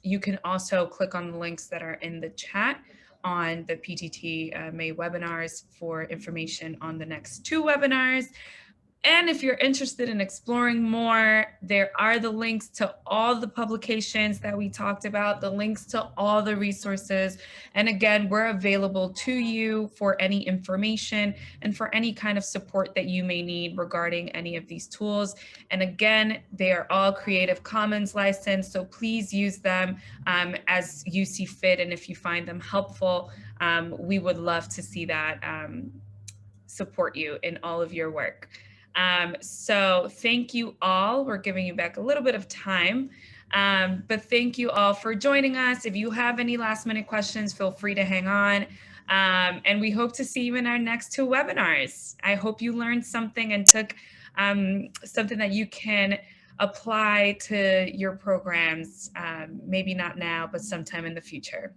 You can also click on the links that are in the chat on the PTT May webinars for information on the next 2 webinars. And if you're interested in exploring more, there are the links to all the publications that we talked about, the links to all the resources. And again, we're available to you for any information and for any kind of support that you may need regarding any of these tools. And again, they are all Creative Commons licensed, so please use them as you see fit. And if you find them helpful, we would love to see that support you in all of your work. So thank you all. We're giving you back a little bit of time, but thank you all for joining us. If you have any last minute questions, feel free to hang on. And we hope to see you in our next 2 webinars. I hope you learned something and took something that you can apply to your programs, maybe not now, but sometime in the future.